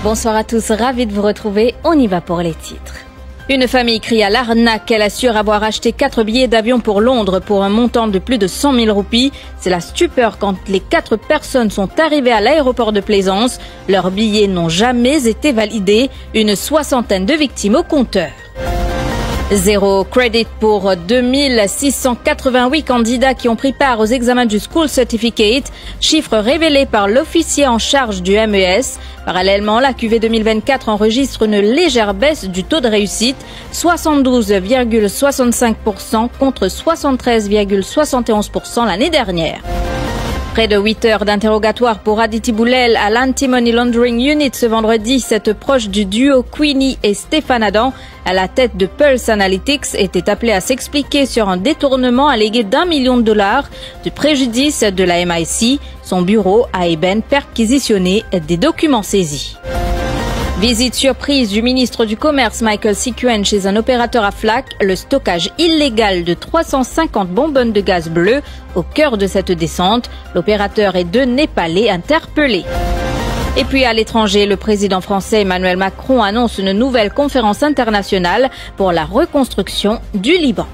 Bonsoir à tous, ravi de vous retrouver. On y va pour les titres. Une famille crie à l'arnaque. Elle assure avoir acheté 4 billets d'avion pour Londres pour un montant de plus de 100 000 roupies. C'est la stupeur quand les 4 personnes sont arrivées à l'aéroport de Plaisance. Leurs billets n'ont jamais été validés. Une 60aine de victimes au compteur. Zéro credit pour 2688 candidats qui ont pris part aux examens du School Certificate, chiffre révélé par l'officier en charge du MES. Parallèlement, la QV 2024 enregistre une légère baisse du taux de réussite, 72,65% contre 73,71% l'année dernière. Près de 8 heures d'interrogatoire pour Aditi Boulel à l'Anti-Money Laundering Unit ce vendredi. Cette proche du duo Queenie et Stéphane Adam, à la tête de Pulse Analytics, était appelée à s'expliquer sur un détournement allégué d'$1 million du préjudice de la MIC. Son bureau a perquisitionné des documents saisis. Visite surprise du ministre du Commerce Michael Sikuen chez un opérateur à Flac, le stockage illégal de 350 bonbonnes de gaz bleu au cœur de cette descente. L'opérateur et 2 Népalais interpellés. Et puis à l'étranger, le président français Emmanuel Macron annonce une nouvelle conférence internationale pour la reconstruction du Liban.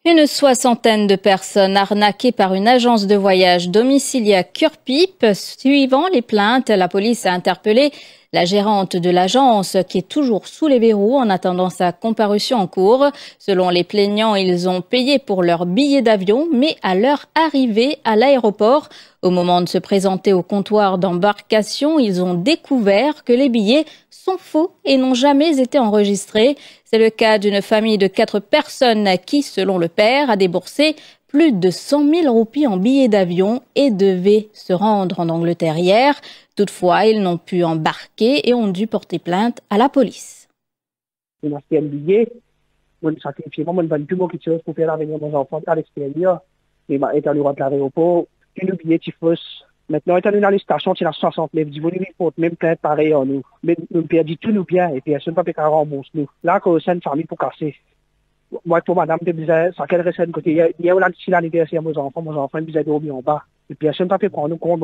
Une 60aine de personnes arnaquées par une agence de voyage domiciliée à Cœur-Pipe. Suivant les plaintes, la police a interpellé la gérante de l'agence qui est toujours sous les verrous en attendant sa comparution en cours. Selon les plaignants, ils ont payé pour leur billet d'avion, mais à leur arrivée à l'aéroport, au moment de se présenter au comptoir d'embarcation, ils ont découvert que les billets sont faux et n'ont jamais été enregistrés. C'est le cas d'une famille de 4 personnes qui, selon le père, a déboursé plus de 100 000 roupies en billets d'avion et devait se rendre en Angleterre hier. Toutefois, ils n'ont pu embarquer et ont dû porter plainte à la police. On a acheté un billet, on a sacrifié, on a vendu beaucoup de choses pour faire venir nos enfants à l'extérieur. Et étant arrivé à l'aéroport, une billet qui fausse. Maintenant, étant dans les stations, c'est la 69, du bon niveau, même plainte pareil en nous. Mais nous perdons tous nos biens et personne ne peut pas rembourser nous. Là, quand c'est une famille pour casser. Moi, pour madame, je disais, ça quelle recette côté. Il y a si l'anniversaire mes enfants me disaient dormir en bas. Et personne ne peut prendre nous compte,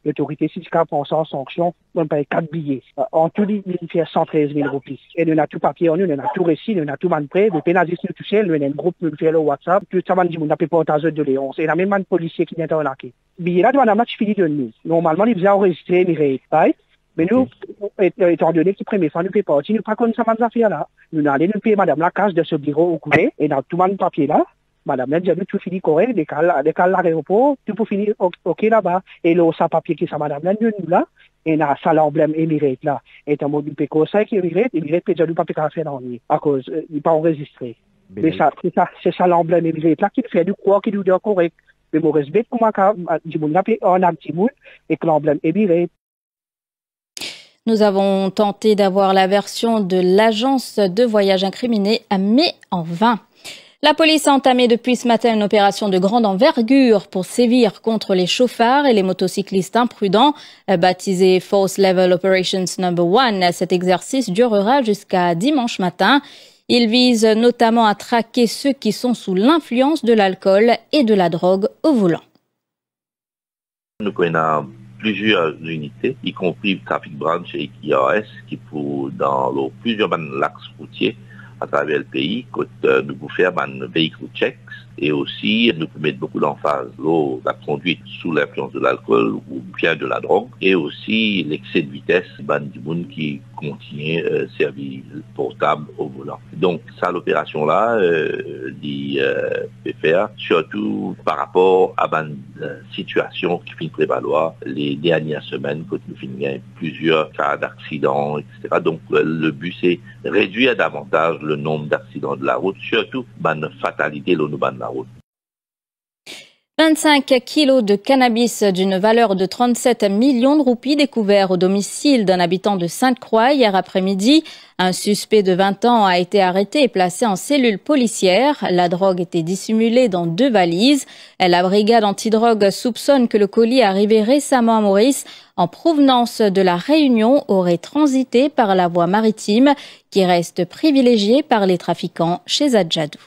l'autorité syndicale prend ça en sanction, on paye 4 billets. En tout, il fait 113 000 roupies. Et nous avons tout papier en nous, nous avons tout récit, nous avons tout manpré, le pénaliste nous touche, nous avons un groupe, nous fait le WhatsApp, tout ça, nous avons pas portage de Léon. Et il y a même un policier qui vient d'arnaquer. Billet là, madame, tu finis de nous. Normalement, il vient enregistrer, mais nous, étant donné qu'il première fois nous fait partie, nous ne prenons pas ça affaire là. Nous allons nous payer madame la case de ce bureau au courrier, et dans tout le papier là, madame là, j'ai tout fini correct, décale l'aéroport, tout pour finir ok là-bas. Et là, ça papier qui ça madame là, nous là, et là, ça l'emblème Émirate là. Et en mode du péco, ça qui Émirate peut déjà nous pas faire dans lui, à cause, il n'est pas enregistré. Mais ça, c'est ça l'emblème Émirate là qui fait du quoi, qui nous dit correct. Mais mon respect, comment on a payé un petit bout, et que l'emblème Émirate. Nous avons tenté d'avoir la version de l'agence de voyage incriminée, mais en vain. La police a entamé depuis ce matin une opération de grande envergure pour sévir contre les chauffards et les motocyclistes imprudents. Baptisé Force Level Operations No. 1, cet exercice durera jusqu'à dimanche matin. Il vise notamment à traquer ceux qui sont sous l'influence de l'alcool et de la drogue au volant. Nous connaissons plusieurs unités, y compris Traffic Branch et IRS, qui pour dans plusieurs axes routiers à travers le pays, nous pouvons faire des véhicules checks et aussi nous pouvons mettre beaucoup d'emphase la conduite sous l'influence de l'alcool ou bien de la drogue et aussi l'excès de vitesse du monde qui contient service portable au volant. Donc ça l'opération là peut faire surtout par rapport à une situation qui finit prévaloir les dernières semaines quand nous finissons plusieurs cas d'accidents, etc. Donc le but c'est réduire davantage le nombre d'accidents de la route, surtout une fatalité de la route. 25 kilos de cannabis d'une valeur de 37 millions de roupies découverts au domicile d'un habitant de Sainte-Croix hier après-midi. Un suspect de 20 ans a été arrêté et placé en cellule policière. La drogue était dissimulée dans 2 valises. La brigade antidrogue soupçonne que le colis arrivé récemment à Maurice en provenance de la Réunion aurait transité par la voie maritime qui reste privilégiée par les trafiquants chez Adjadou.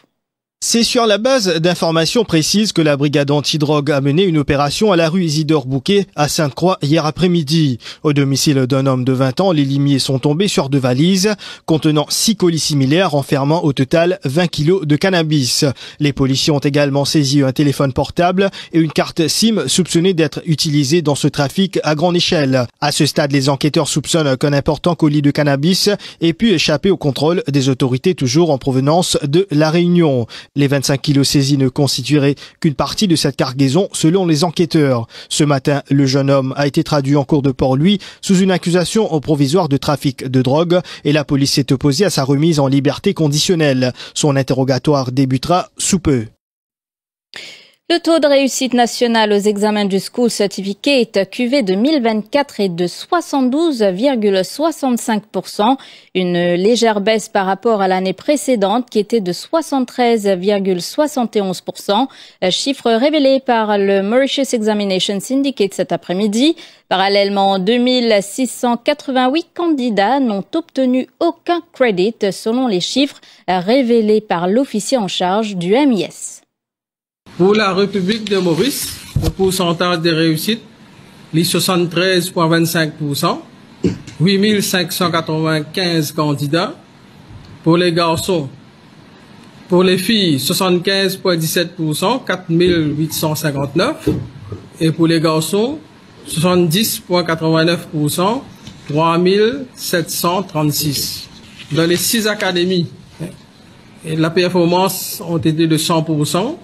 C'est sur la base d'informations précises que la brigade antidrogue a mené une opération à la rue Isidore Bouquet à Sainte-Croix hier après-midi. Au domicile d'un homme de 20 ans, les limiers sont tombés sur 2 valises contenant 6 colis similaires renfermant au total 20 kilos de cannabis. Les policiers ont également saisi un téléphone portable et une carte SIM soupçonnée d'être utilisée dans ce trafic à grande échelle. À ce stade, les enquêteurs soupçonnent qu'un important colis de cannabis ait pu échapper au contrôle des autorités toujours en provenance de La Réunion. Les 25 kilos saisis ne constitueraient qu'une partie de cette cargaison selon les enquêteurs. Ce matin, le jeune homme a été traduit en cour de Port-Louis sous une accusation au provisoire de trafic de drogue et la police s'est opposée à sa remise en liberté conditionnelle. Son interrogatoire débutera sous peu. Le taux de réussite national aux examens du School Certificate QV 2024 est de 72,65%, une légère baisse par rapport à l'année précédente qui était de 73,71%, chiffre révélé par le Mauritius Examination Syndicate cet après-midi. Parallèlement, 2688 candidats n'ont obtenu aucun crédit selon les chiffres révélés par l'officier en charge du MIS. Pour la République de Maurice, le pourcentage de réussite est 73,25%, 8595 candidats. Pour les garçons, pour les filles, 75,17%, 4859. Et pour les garçons, 70,89%, 3736. Dans les 6 académies, la performance ont été de 100%.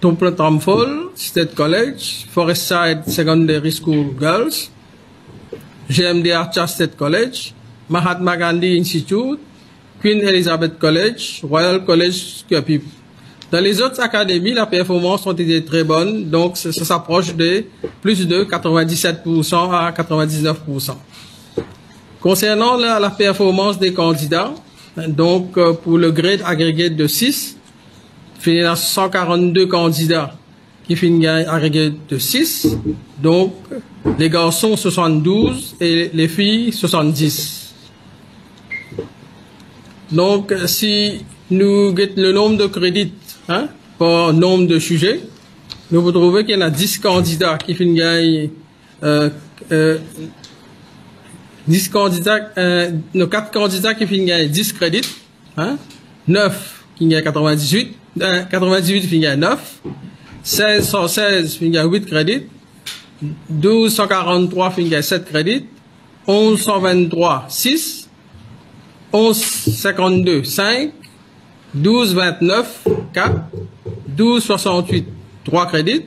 Temple Tramfall State College, Forestside Secondary School Girls, GMD Archer State College, Mahatma Gandhi Institute, Queen Elizabeth College, Royal College Skopje. Dans les autres académies, la performance ont été très bonne, donc ça s'approche de plus de 97% à 99%. Concernant la performance des candidats, donc pour le grade agrégé de 6, il y a 142 candidats qui finissent agrégé de 6. Donc, les garçons 72 et les filles 70. Donc, si nous guettons le nombre de crédits par nombre de sujets, nous vous trouvez qu'il y en a 10 candidats qui finissent 4 candidats qui finissent 10 crédits, 9 qui gagnent 98. 98 finit à 9, 1616 finit à 8 crédits, 1243 finit à 7 crédits, 1123 6, 1152 5, 1229 4, 1268 3 crédits,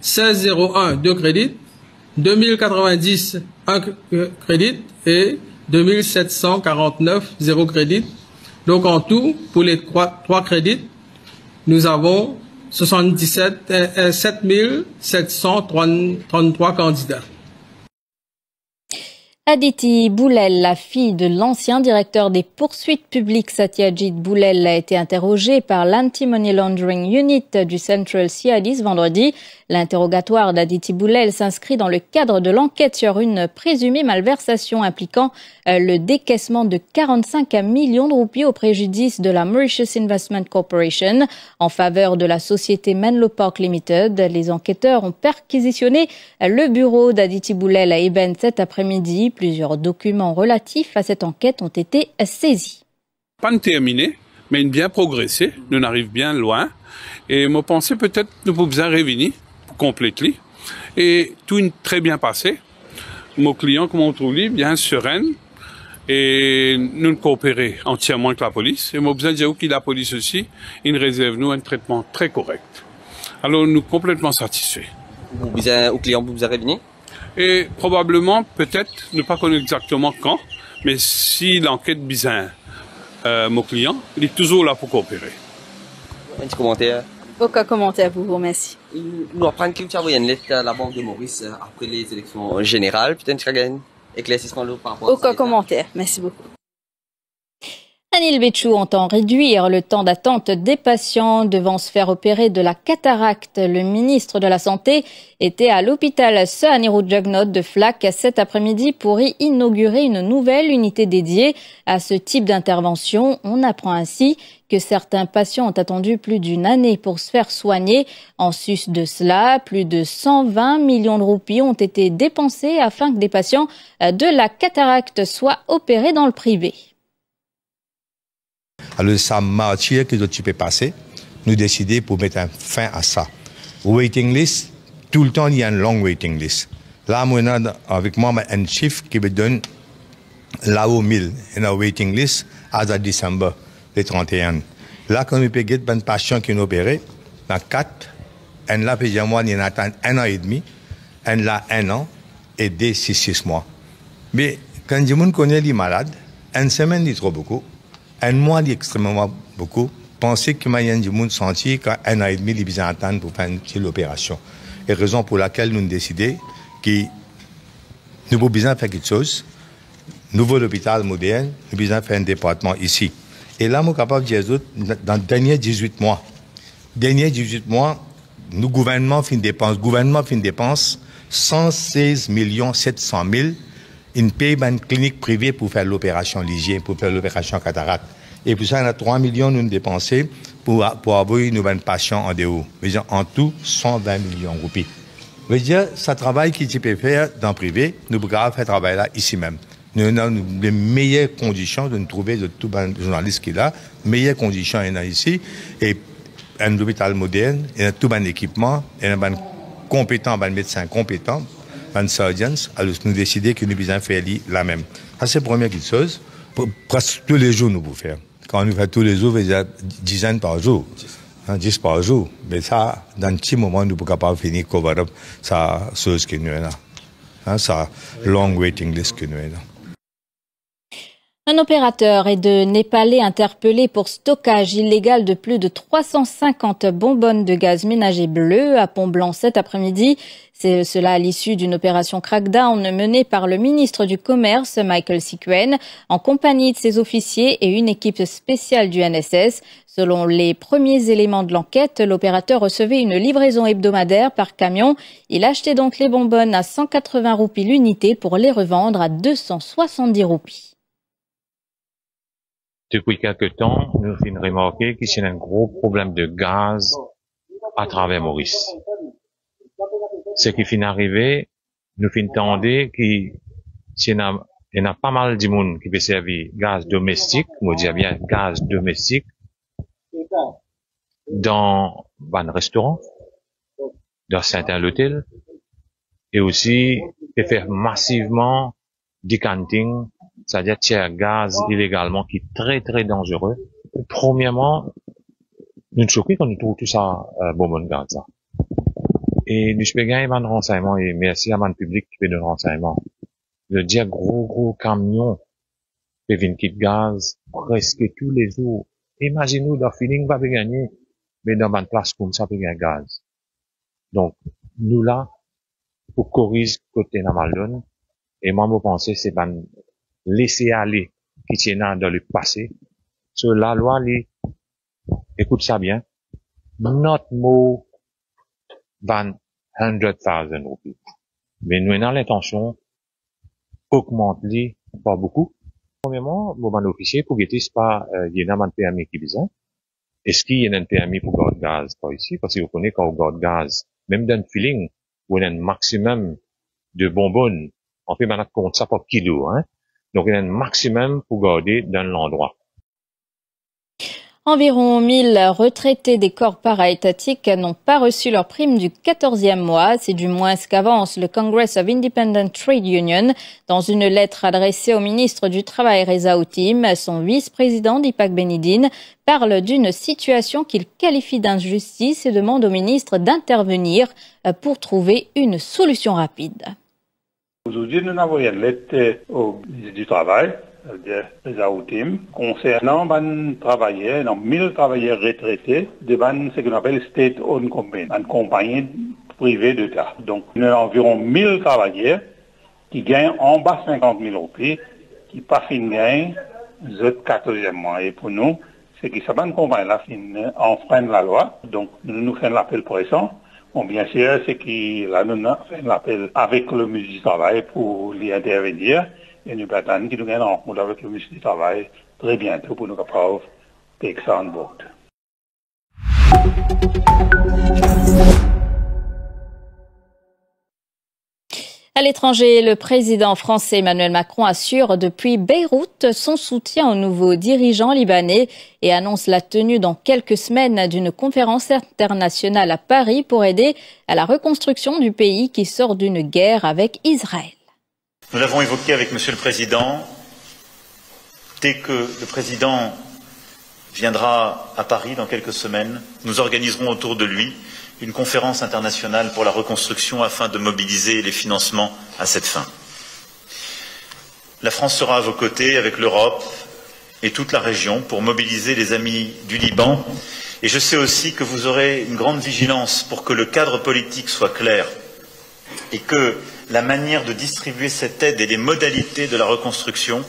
1601 2 crédits, 2090 1 crédit et 2749 0 crédit. Donc en tout, pour les 3 crédits, nous avons 7733 candidats. Aditi Boulel, la fille de l'ancien directeur des poursuites publiques Satyajit Boulel, a été interrogée par l'Anti-Money Laundering Unit du Central CID ce vendredi. L'interrogatoire d'Aditi Boulel s'inscrit dans le cadre de l'enquête sur une présumée malversation impliquant le décaissement de 45 millions de roupies au préjudice de la Mauritius Investment Corporation en faveur de la société Menlo Park Limited. Les enquêteurs ont perquisitionné le bureau d'Aditi Boulel à Eben cet après-midi. Plusieurs documents relatifs à cette enquête ont été saisis. Pas terminé, mais bien progressé. Nous arrivons bien loin. Et je pensais peut-être nous pouvons revenir pour compléter. Et tout est très bien passé. Mon client, comme on trouve, bien serein. Et nous coopérons entièrement avec la police. Et moi, besoin de dire que la police aussi, il réserve nous un traitement très correct. Alors, nous sommes complètement satisfaits. Au client, vous revenez? Et probablement, peut-être, ne pas connaître exactement quand, mais si l'enquête bizarre, mon client, il est toujours là pour coopérer. Un petit commentaire? Aucun commentaire, vous remercie. Nous apprenons que vous avez une lettre à la Banque de Maurice après les élections générales. Peut-être qu'il y a un éclaircissement par rapport à aucun commentaire, merci beaucoup. Anil Béchou entend réduire le temps d'attente des patients devant se faire opérer de la cataracte. Le ministre de la Santé était à l'hôpital Sehaniru Jagnot de Flak cet après-midi pour y inaugurer une nouvelle unité dédiée à ce type d'intervention. On apprend ainsi que certains patients ont attendu plus d'une année pour se faire soigner. En sus de cela, plus de 120 millions de roupies ont été dépensés afin que des patients de la cataracte soient opérés dans le privé. Alors, ça martyr que tu peux passer, nous décider pour mettre un fin à ça. Waiting list, tout le temps, il y a une longue waiting list. Là, moi, avec moi, un chiffre qui me donne là-haut 1000, une waiting list, à décembre, le 31. Là, quand nous peut get un patient qui est opéré, dans 4, un là, puis moi, il attend 1 an et demi, un là, 1 an, et des 6 mois. Mais quand les gens connaissent les malades, une semaine, c'est trop beaucoup. Un mois, c'est extrêmement beaucoup. Pensez que il y a des gens sentir qu'un an et demi, ils besoin d'attendre pour faire l'opération. Et raison pour laquelle nous avons décidé que nous avons besoin de faire quelque chose. Nouveau hôpital moderne, nous avons besoin de faire un département ici. Et là, nous sommes capables de dire, dans les derniers 18 mois, nous, gouvernement fait une dépense, 116 700 000. Une paye une clinique privée pour faire l'opération Ligier, pour faire l'opération cataracte. Et pour ça, on a 3 millions nous dépensés pour avoir une nouvelle patient en dehors. En tout, 120 millions de roupies. Je veux dire, ce travail qui tu peux faire dans le privé, nous pouvons faire ce travail là ici même. Nous avons les meilleures conditions de nous trouver de tous les journalistes qui sont là, meilleures conditions il y en a ici, et un hôpital moderne, il y a tout un équipement, il y a un compétent, un médecin compétent, un surgeon, alors nous décidons que nous devons faire la même. Ça, c'est la première chose. Presque tous les jours, nous pouvons faire. Quand nous faisons tous les jours, il y a 10 par jour. 10 par jour. Mais ça, dans un petit moment, nous ne pouvons pas finir cover up ça chose que nous avons là. Ça, long waiting list que nous avons là. Un opérateur est de Népalais interpellé pour stockage illégal de plus de 350 bonbonnes de gaz ménager bleu à Pont-Blanc cet après-midi. C'est cela à l'issue d'une opération crackdown menée par le ministre du Commerce, Michael Sikuen, en compagnie de ses officiers et une équipe spéciale du NSS. Selon les premiers éléments de l'enquête, l'opérateur recevait une livraison hebdomadaire par camion. Il achetait donc les bonbonnes à 180 roupies l'unité pour les revendre à 270 roupies. Depuis quelque temps, nous avons remarqué qu'il y a un gros problème de gaz à travers Maurice. Ce qui finit arrivé, nous finissons entendre qu'il y a pas mal de monde qui peut servir gaz domestique, on dit bien gaz domestique, dans un restaurant, dans certains hôtels, et aussi peut faire massivement decanting, c'est-à-dire tirer gaz illégalement, qui est très très dangereux. Premièrement, nous sommes choqués quand nous trouvons tout ça bon gaz. Et nous pouvons gagner un renseignement, et merci à mon public qui fait de renseignement. Je dis gros camions qui viennent quitter gaz presque tous les jours. Imaginez-nous, dans feeling va gagner, mais dans une place comme ça, peut gagner gaz. Donc, nous là, pour corriger côté Namaldon, et moi, je pense c'est ben laisser aller qui tient dans le passé. Sur la loi, écoute ça bien, not more than 100,000 roupies. Mais nous avons l'intention augmenter pas beaucoup. Premièrement, mon officier, pour guetter, c'est pas, il y a un permis qui besoin. Est-ce qu'il y a un permis pour garder gaz par ici? Parce que vous connaissez quand on garde gaz, même dans le feeling, où il y a un maximum de bonbonnes, on peut maintenant compter ça par kilo, hein. Donc, il y a un maximum pour garder dans l'endroit. Environ 1000 retraités des corps para-étatiques n'ont pas reçu leur prime du 14e mois. C'est du moins ce qu'avance le Congress of Independent Trade Union. Dans une lettre adressée au ministre du Travail Reza Outim, son vice-président Deepak Benidin parle d'une situation qu'il qualifie d'injustice et demande au ministre d'intervenir pour trouver une solution rapide. Aujourd'hui, nous avons une lettre au ministre du Travail, Reza Outim, concernant les travailleurs, 1000 travailleurs retraités de ce qu'on appelle state-owned company, une compagnie privée d'État. Donc, il y a environ 1000 travailleurs qui gagnent en bas 50 000 roupies, qui pas fin gagnent le 14e mois. Et pour nous, c'est que ça va nous convaincre là, enfreindre la loi. Donc, nous faisons l'appel pour ça. Bon, bien sûr, c'est que là, nous faisons l'appel avec le ministre du Travail pour l'y intervenir. Et nous attendons qu'il nous gagne en rencontre avec le ministre du Travail très bientôt pour nous capables de take ça en board. À l'étranger, le président français Emmanuel Macron assure depuis Beyrouth son soutien aux nouveaux dirigeants libanais et annonce la tenue dans quelques semaines d'une conférence internationale à Paris pour aider à la reconstruction du pays qui sort d'une guerre avec Israël. Nous l'avons évoqué avec Monsieur le Président. Dès que le Président viendra à Paris dans quelques semaines, nous organiserons autour de lui une conférence internationale pour la reconstruction afin de mobiliser les financements à cette fin. La France sera à vos côtés avec l'Europe et toute la région pour mobiliser les amis du Liban. Et je sais aussi que vous aurez une grande vigilance pour que le cadre politique soit clair et que la manière de distribuer cette aide et les modalités de la reconstruction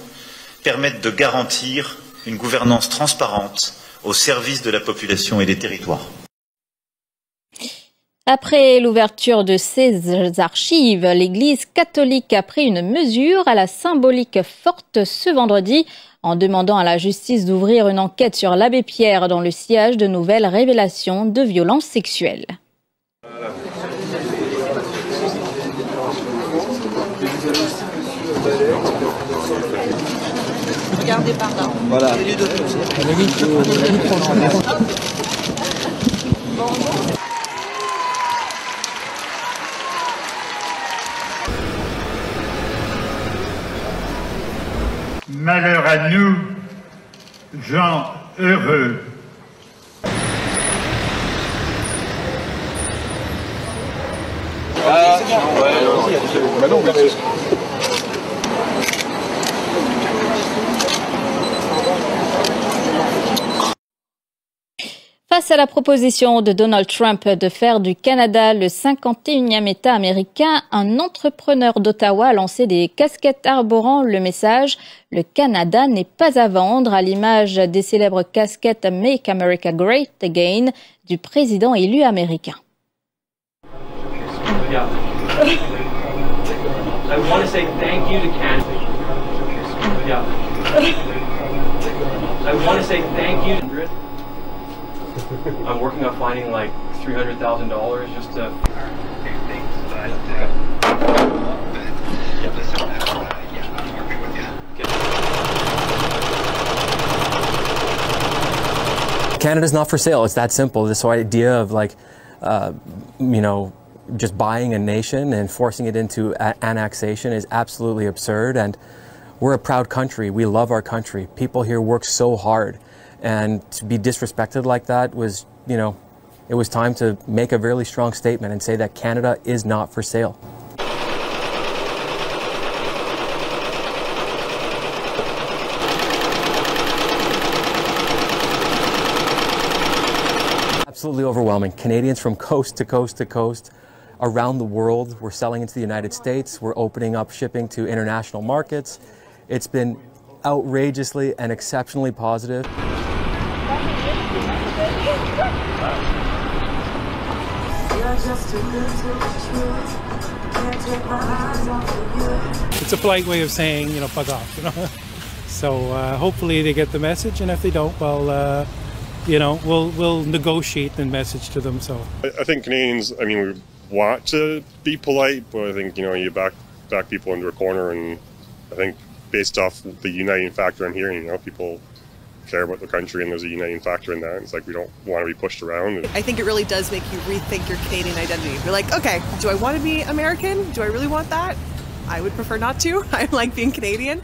permettent de garantir une gouvernance transparente au service de la population et des territoires. Après l'ouverture de ses archives, l'Église catholique a pris une mesure à la symbolique forte ce vendredi en demandant à la justice d'ouvrir une enquête sur l'abbé Pierre dans le sillage de nouvelles révélations de violences sexuelles. Regardez par là. Voilà. Malheur à nous, gens heureux. Face à la proposition de Donald Trump de faire du Canada le 51e État américain, un entrepreneur d'Ottawa a lancé des casquettes arborant le message « Le Canada n'est pas à vendre » à l'image des célèbres casquettes « Make America Great Again » du président élu américain. I want to say thank you to Canada. Yeah. I want to say thank you. I'm working on finding like $300,000 just to. Canada's not for sale. It's that simple. This idea of like, just buying a nation and forcing it into annexation is absolutely absurd. And we're a proud country. We love our country. People here work so hard. And to be disrespected like that was, it was time to make a really strong statement and say that Canada is not for sale. Absolutely overwhelming. Canadians from coast to coast to coast around the world. We're selling into the United States. We're opening up shipping to international markets. It's been outrageously and exceptionally positive. It's a polite way of saying, fuck off, So hopefully they get the message, and if they don't, well, we'll negotiate the message to them. So I think Canadians, we want to be polite, but I think, you back people into a corner, and I think based off the uniting factor I'm hearing, people care about the country, and there's a uniting factor in that. It's like we don't want to be pushed around. I think it really does make you rethink your Canadian identity. You're like, okay, do I want to be American? Do I really want that? I would prefer not to. I like being Canadian.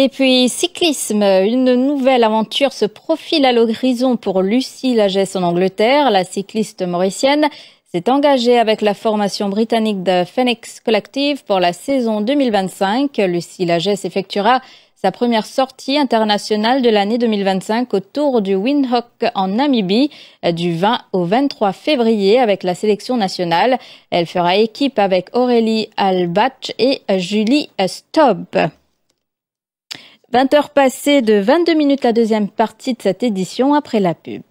Et puis, cyclisme, une nouvelle aventure se profile à l'horizon pour Lucie Lagesse en Angleterre. La cycliste mauricienne s'est engagée avec la formation britannique de Phoenix Collective pour la saison 2025. Lucie Lagesse effectuera sa première sortie internationale de l'année 2025 autour du Windhoek en Namibie du 20 au 23 février avec la sélection nationale. Elle fera équipe avec Aurélie Albach et Julie Stobb. 20h passées de 22 minutes, la deuxième partie de cette édition après la pub.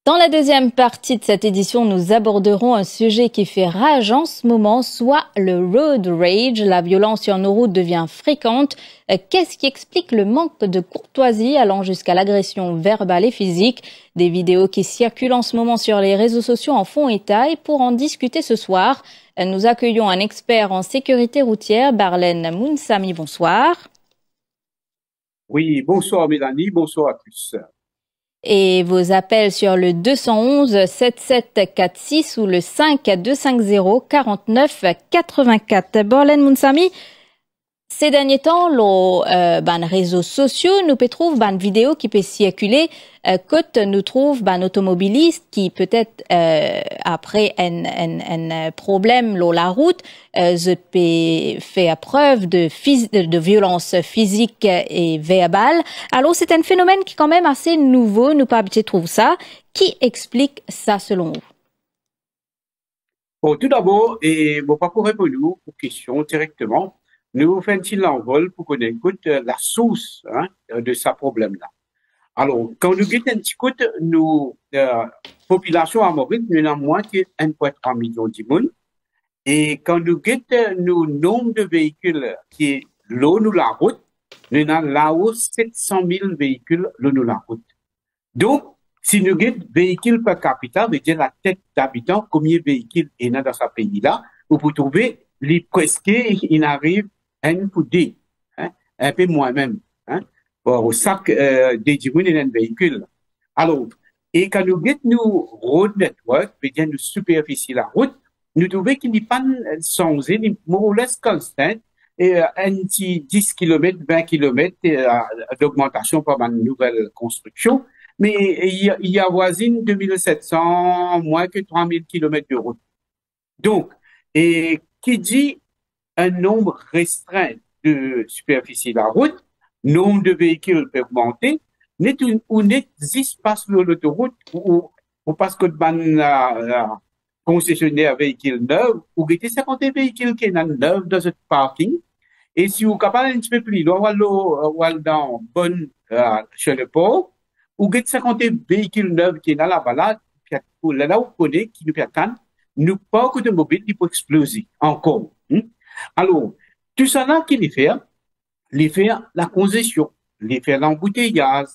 Dans la deuxième partie de cette édition, nous aborderons un sujet qui fait rage en ce moment, soit le road rage. La violence sur nos routes devient fréquente. Qu'est-ce qui explique le manque de courtoisie allant jusqu'à l'agression verbale et physique? Des vidéos qui circulent en ce moment sur les réseaux sociaux en font état et pour en discuter ce soir, nous accueillons un expert en sécurité routière, Barlen Mounsami. Bonsoir. Oui, bonsoir Mélanie, bonsoir à tous. Et vos appels sur le 211 7746 ou le 5250 49 84. Barlen Mounsami, ces derniers temps, les réseaux sociaux nous trouvent des vidéos qui peuvent circuler quand nous trouvent un automobiliste qui peut-être après un problème sur la route fait preuve de violence physique et verbale. Alors c'est un phénomène qui est quand même assez nouveau, nous pas habitués de trouver ça. Qui explique ça selon vous? Bon, tout d'abord, et bon, pas pour répondre aux questions directement, nous faisons un l'envol pour qu'on écoute la source de ce problème-là. Alors, quand nous guettons un petit coup, nous, population à Maurice, nous avons moins de 1,3 million de monde. Et quand nous guettons le nombre de véhicules qui est long sur la route, nous avons là-haut 700 000 véhicules long sur la route. Donc, si nous guettons véhicules per capita, veut dire la tête d'habitant, combien de véhicules il y a dans ce pays-là, vous pouvez trouver les presque, il arrive un pour deux, un peu moins même, au sac des dimoines et un véhicule. Alors, et quand nous guettons nous road network, veut dire nous superficie la route, nous trouvons qu'il n'y a pas changé, il est more or less constant, et un petit 10 km, 20 km d'augmentation par une nouvelle construction, mais il y a voisine 2700, moins que 3000 km de route. Donc, et qui dit un nombre restreint de superficie de la route, nombre de véhicules peut augmenter, ou n'existe pas sur l'autoroute, ou parce que le concessionnaire véhicule neuf, ou qu'il y a 50 véhicules qui sont neufs dans ce parking, et si vous êtes capable un petit peu plus loin, ou dans bonne, chez le port, ou qu'il y a 50 véhicules neufs qui sont dans la balade, là où on connaît, qui nous permettent, nous pas que de mobile qui peut exploser encore. Alors, tout ça là qui les fait la congestion, les fait l'embouteillage.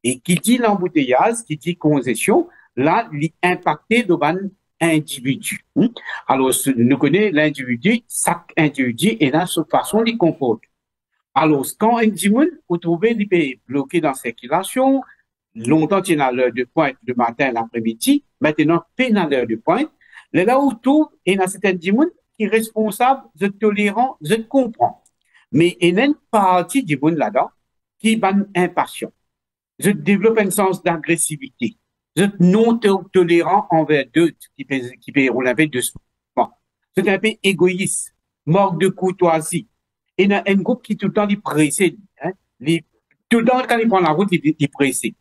Et qui dit l'embouteillage, qui dit congestion, là, l'impacté de individu. Alors, nous connaissons l'individu, chaque individu et dans sa façon il comporte. Alors, quand un individu, vous trouvez, il peut bloquer dans la circulation, longtemps, il y a l'heure de pointe le matin, l'après-midi, maintenant, il y a l'heure de pointe. Là où tout, il y a cet individu qui est responsable, de tolérant, de comprend. Mais il y a une partie du monde là-dedans qui est impatient. je développe un sens d'agressivité. Je non tolérant envers d'autres on avait de ce moment. C'est un peu égoïste, manque de courtoisie. Et il y a un groupe qui tout le temps est pressé, hein, tout le temps quand il prend la route, il est pressé.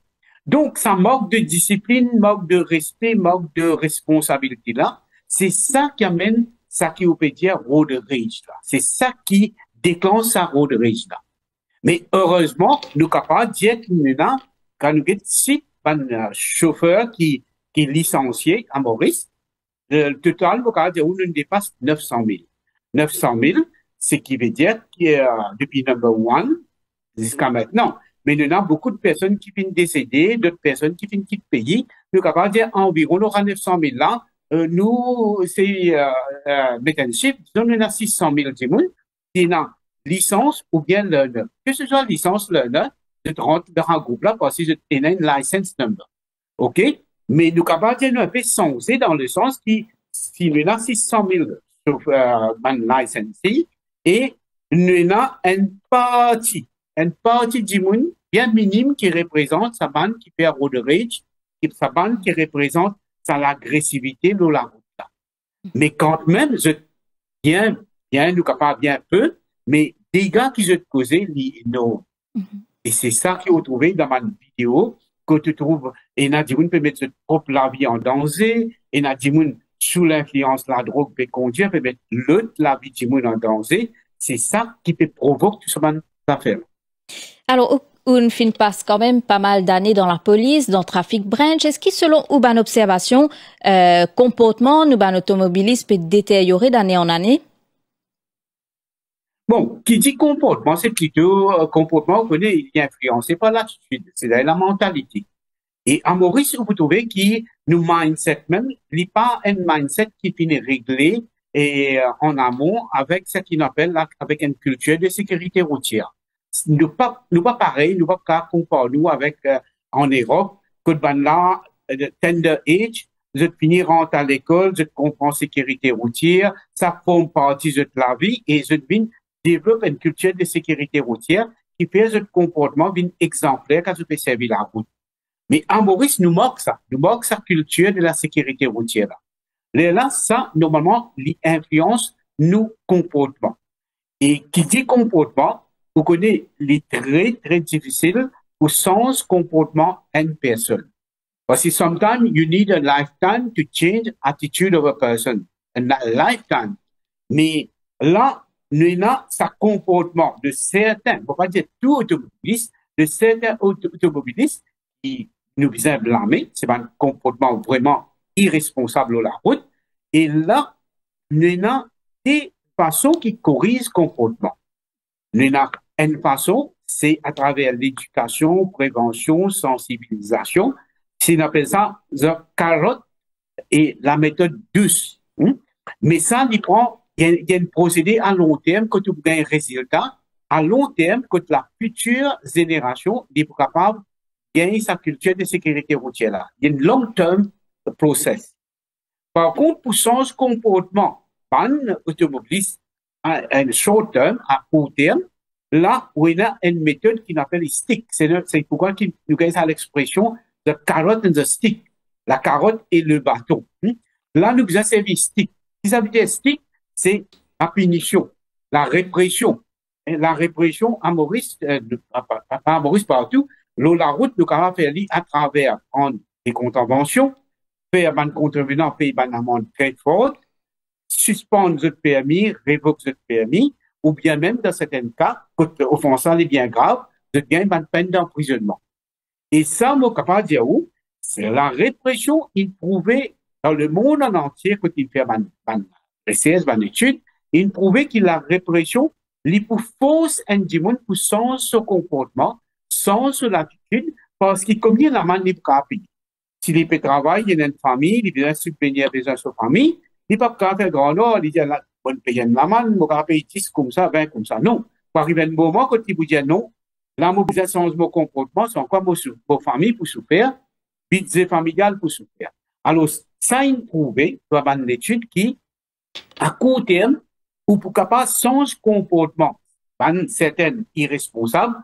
Donc, ça manque de discipline, manque de respect, manque de responsabilité là. C'est ça qui amène ça qui on peut dire road rage là. C'est ça qui déclenche sa road rage là. Mais heureusement, nous sommes capables de dire que nous avons, quand nous avons un chauffeur qui est licencié à Maurice, le total, nous avons dit où nous dépasse 900 000. 900 000, ce qui veut dire que depuis number one jusqu'à maintenant. Mais nous avons beaucoup de personnes qui viennent décéder, d'autres personnes qui viennent quitter le pays. Nous sommes capables de dire environ, nous aura 900 000 là. Nous, c'est mettons chiffre, disons, nous avons 600 000 qui ont licence ou bien learner. Que ce soit licence learner, je rentre dans un groupe là parce que je tenais une license number. OK? Mais nous capables de nous un peu sensé dans le sens qui, si nous avons 600 000 sur license et nous avons une partie du monde bien minime qui représente sa bande qui fait road rage, sa bande qui représente l'agressivité dans la route là. Mais quand même, bien, nous capables bien peu, mais des gars qui se causaient, non. Et c'est ça qu'ils ont trouvé dans ma vidéo, que tu trouves, et Nadimoun peut mettre sa propre la vie en danger, et Nadimoun, sous l'influence de la drogue, peut conduire, peut mettre l'autre la vie de Nadimoun en danger. C'est ça qui peut provoquer tout ce man d'affaires. Alors, Unfin passe quand même pas mal d'années dans la police, dans le trafic branch. Est-ce que selon Uban observation, comportement, Uban automobiliste peut détériorer d'année en année? Bon, qui dit comportement, c'est plutôt comportement, vous connaissez, il est influencé par l'attitude, c'est la mentalité. Et à Maurice, vous trouvez qu'il nous mindset même, il n'est pas un mindset qui finit réglé et en amont avec ce qu'on appelle avec une culture de sécurité routière. Nous pas pareil, nous pas comparer nous avec en Europe que là tender age, je finis rentre à l'école, je comprends sécurité routière, ça forme partie de la vie et je développe une culture de sécurité routière qui fait ce comportement exemplaire quand je peux servir la route. Mais en Maurice, nous manque ça culture de la sécurité routière là. Là, ça normalement l'influence nos comportements. Et qui dit comportement, vous connaissez les très difficiles au sens comportement d'une personne. Parce que sometimes you need a lifetime to change attitude of a person. A lifetime. Mais là, nous avons ce comportement de certains, on ne peut pas dire tout automobiliste, de certains automobilistes qui nous visent blâmer. C'est un comportement vraiment irresponsable sur la route. Et là, nous avons des façons qui corrigent ce comportement. Nous avons une façon, c'est à travers l'éducation, prévention, sensibilisation. On appelle ça the carotte et la méthode douce. Mais ça, il y a un procédé à long terme que tu as un résultat à long terme que la future génération est capable de gagner sa culture de sécurité routière là. Il y a un long-term process. Par contre, pour changer comportement, un automobiliste à un short term, à court terme, là, on a une méthode qui s'appelle stick. C'est pourquoi nous avons l'expression the carrot and the stick. La carotte et le bâton. Là, nous avons servi stick. Si ça veut dire stick, c'est la punition, la répression. Et la répression à Maurice, pas à Maurice partout, la route, nous avons fait à travers des contraventions, faire un contrevenant, payer une amende très forte, suspendre votre permis, révoquer votre permis, ou bien même dans certains cas, quand offensant est bien grave, vous gagnez une peine d'emprisonnement. Et ça, on est capable de dire où, c'est la répression, il prouvait dans le monde en entier, quand il fait une étude, il prouvait que la répression, il pour force un démon pour sans son comportement, sans son attitude, parce qu'il commet la main libre rapide. S'il est peut travailler, il a une famille, il vient subvenir à sa famille, il ne peut pas faire grand nord, il dit, on paye la main, on va payer 10 comme ça, 20 comme ça. Non. Par arriver un moment, quand il vous dit non, la mobilisation de mon comportement, c'est encore vos familles pour souffrir, budget familial pour souffrir. Alors, ça, il prouvé, dans une étude qui, à court terme, ou pour capable changer comportement, certaines irresponsables,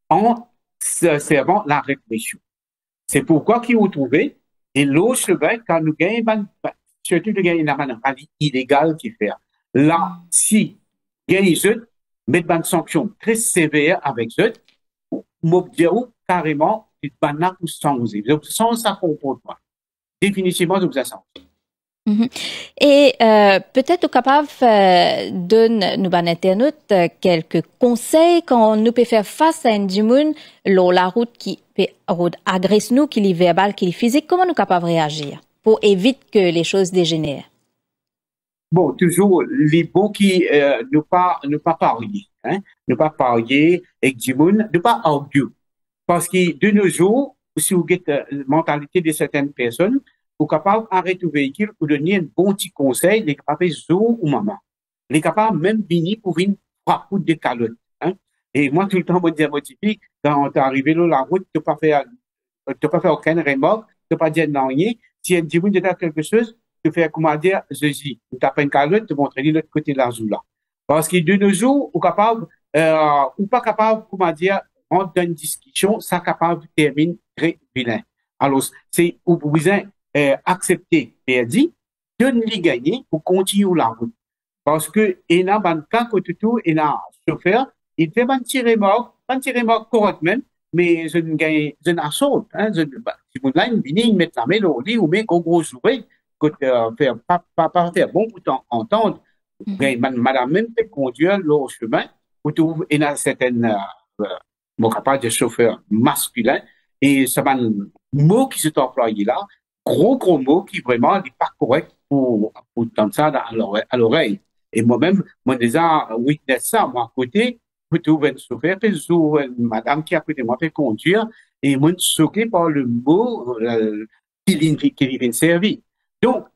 en servant la répression. C'est pourquoi qu'ils ont trouvé, et l'autre chemin, quand nous gagnons, surtout nous gagnons une rallye illégale qui fait. Là, si gagnent eux, mettre une sanction très sévère avec eux, nous disons carrément, ils banent pour sans ça comportement. Définitivement, nous avons ça. Et peut-être capable de nous internautes quelques conseils quand nous peut faire face à un dimoun la route qui peut agresse nous, qui est verbal, qui est physique, comment nous capable réagir pour éviter que les choses dégénèrent? Bon, toujours les bons qui ne pas parier, hein, ne pas parier avec dimoun, ne pas arguer, parce que de nos jours, si vous avez la mentalité de certaines personnes, vous êtes capable d'arrêter le véhicule ou donner un bon petit conseil, les capables zo ou maman. Les capables même venir pour venir frapper des calottes. Hein? Et moi, tout le temps, je dis à mon typique, quand tu es arrivé là, la route, tu n'as pas fait aucune remorque, tu n'as pas dit non, rien. Si un dimoun dit quelque chose, tu fais, comment dire, ceci. Tu n'as pas une calotte, tu montres l'autre côté de la zoula. Parce que de nos jours, ou capable, ou pas capable, comment dire, rentrer dans une discussion, ça capable de terminer très vilain. Alors, c'est, ou besoin, accepter perdu, de les gagner pour continuer la route. Parce que, il y a un cas que tout, il y a un chauffeur, il fait un petit remorque correctement, mais je ne gagne, je n'assaute, hein, si vous l'avez, il met la main au lit, ou met gros souris, que, faire, pas faire bon pour t'entendre, madame même fait conduire le chemin, pour trouver, il y a certaines, mon capable de chauffeur masculin, et ça va un mot qui s'est employé là, gros mot qui vraiment n'est pas correct pour entendre ça à l'oreille. Et moi-même, moi déjà, witness ça, moi, à côté, pour trouver un chauffeur, une madame qui à côté de moi fait conduire, et moi, choqué par le mot, qui vient servir. Donc,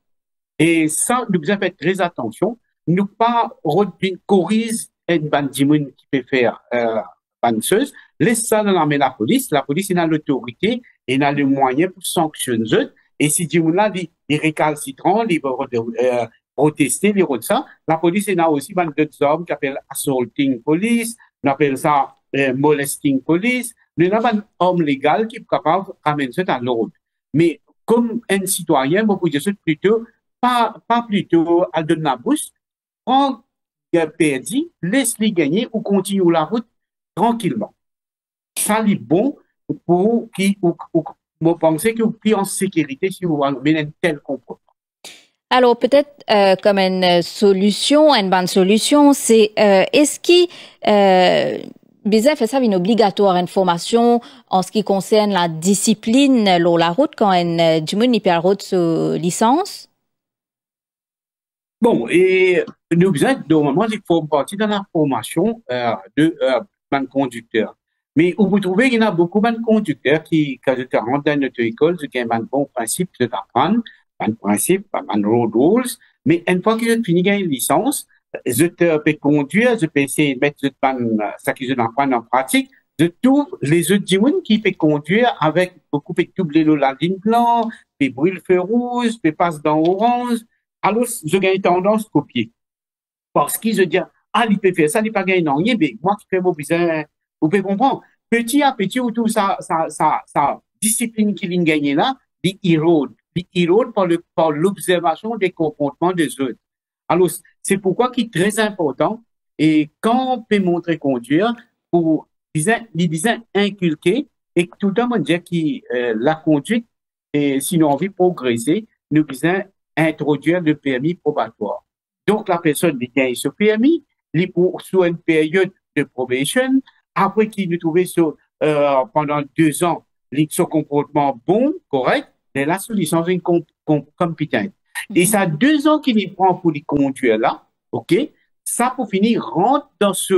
et ça, nous devons faire très attention, nous pas corriger une bande qui peut faire, banceuse, laisse ça dans la main de la police il a l'autorité, il a les moyens pour sanctionner. Et si Dimoula dit, les récalcitrants, les protester, les ça, la police, il a aussi d'autres hommes qui appellent assaulting police, on appelle ça molesting police. Il y a un homme légal qui est capable de ramener ça à l'ordre. Mais comme un citoyen, beaucoup de choses plutôt, pas plutôt à donner la bouche, prends perdu, laisse-les gagner ou continue la route tranquillement. Ça, c'est bon pour qui, vous pensez que vous êtes en sécurité si vous avez un tel comportement. Alors, peut-être comme une solution, une bonne solution, c'est est-ce que Bizarre fait ça une obligatoire information en ce qui concerne la discipline la route quand un du monde n'y peut la route sous licence? Bon, et nous besoin normalement il faut partir dans la formation de conducteur. Mais vous trouvez qu'il y a beaucoup de conducteurs qui, quand ils rentrent dans notre école, ils ont un bon principe de t'apprendre, un principe, un road rules, mais une fois qu'ils ont fini une licence, je peux conduire, je peux essayer de mettre ça qu'ils ont appris en pratique, je trouve les autres gens qui peuvent conduire avec beaucoup de doubler la ligne blanche, puis brûler le feu rouge, puis passer dans orange. Alors, je gagne tendance à copier. Parce qu'ils se disent, il peut faire ça, il peut pas gagner rien, mais moi qui fais mon besoin, vous pouvez comprendre. Petit à petit, autour ça discipline qui vient gagner là, il érode par l'observation des comportements des autres. Alors, c'est pourquoi il est très important, et quand on peut montrer conduire, pour, disons, inculquer, et tout le monde dit que la conduite, et si nous avons envie de progresser, nous devons introduire le permis probatoire. Donc, la personne qui gagne ce permis, il pour sur une période de probation, après qu'il nous trouvait pendant 2 ans, son comportement bon, correct, et là, sous licence compétente. Et ça 2 ans qu'il prend pour les conduire là, ok, ça pour finir rentre dans ce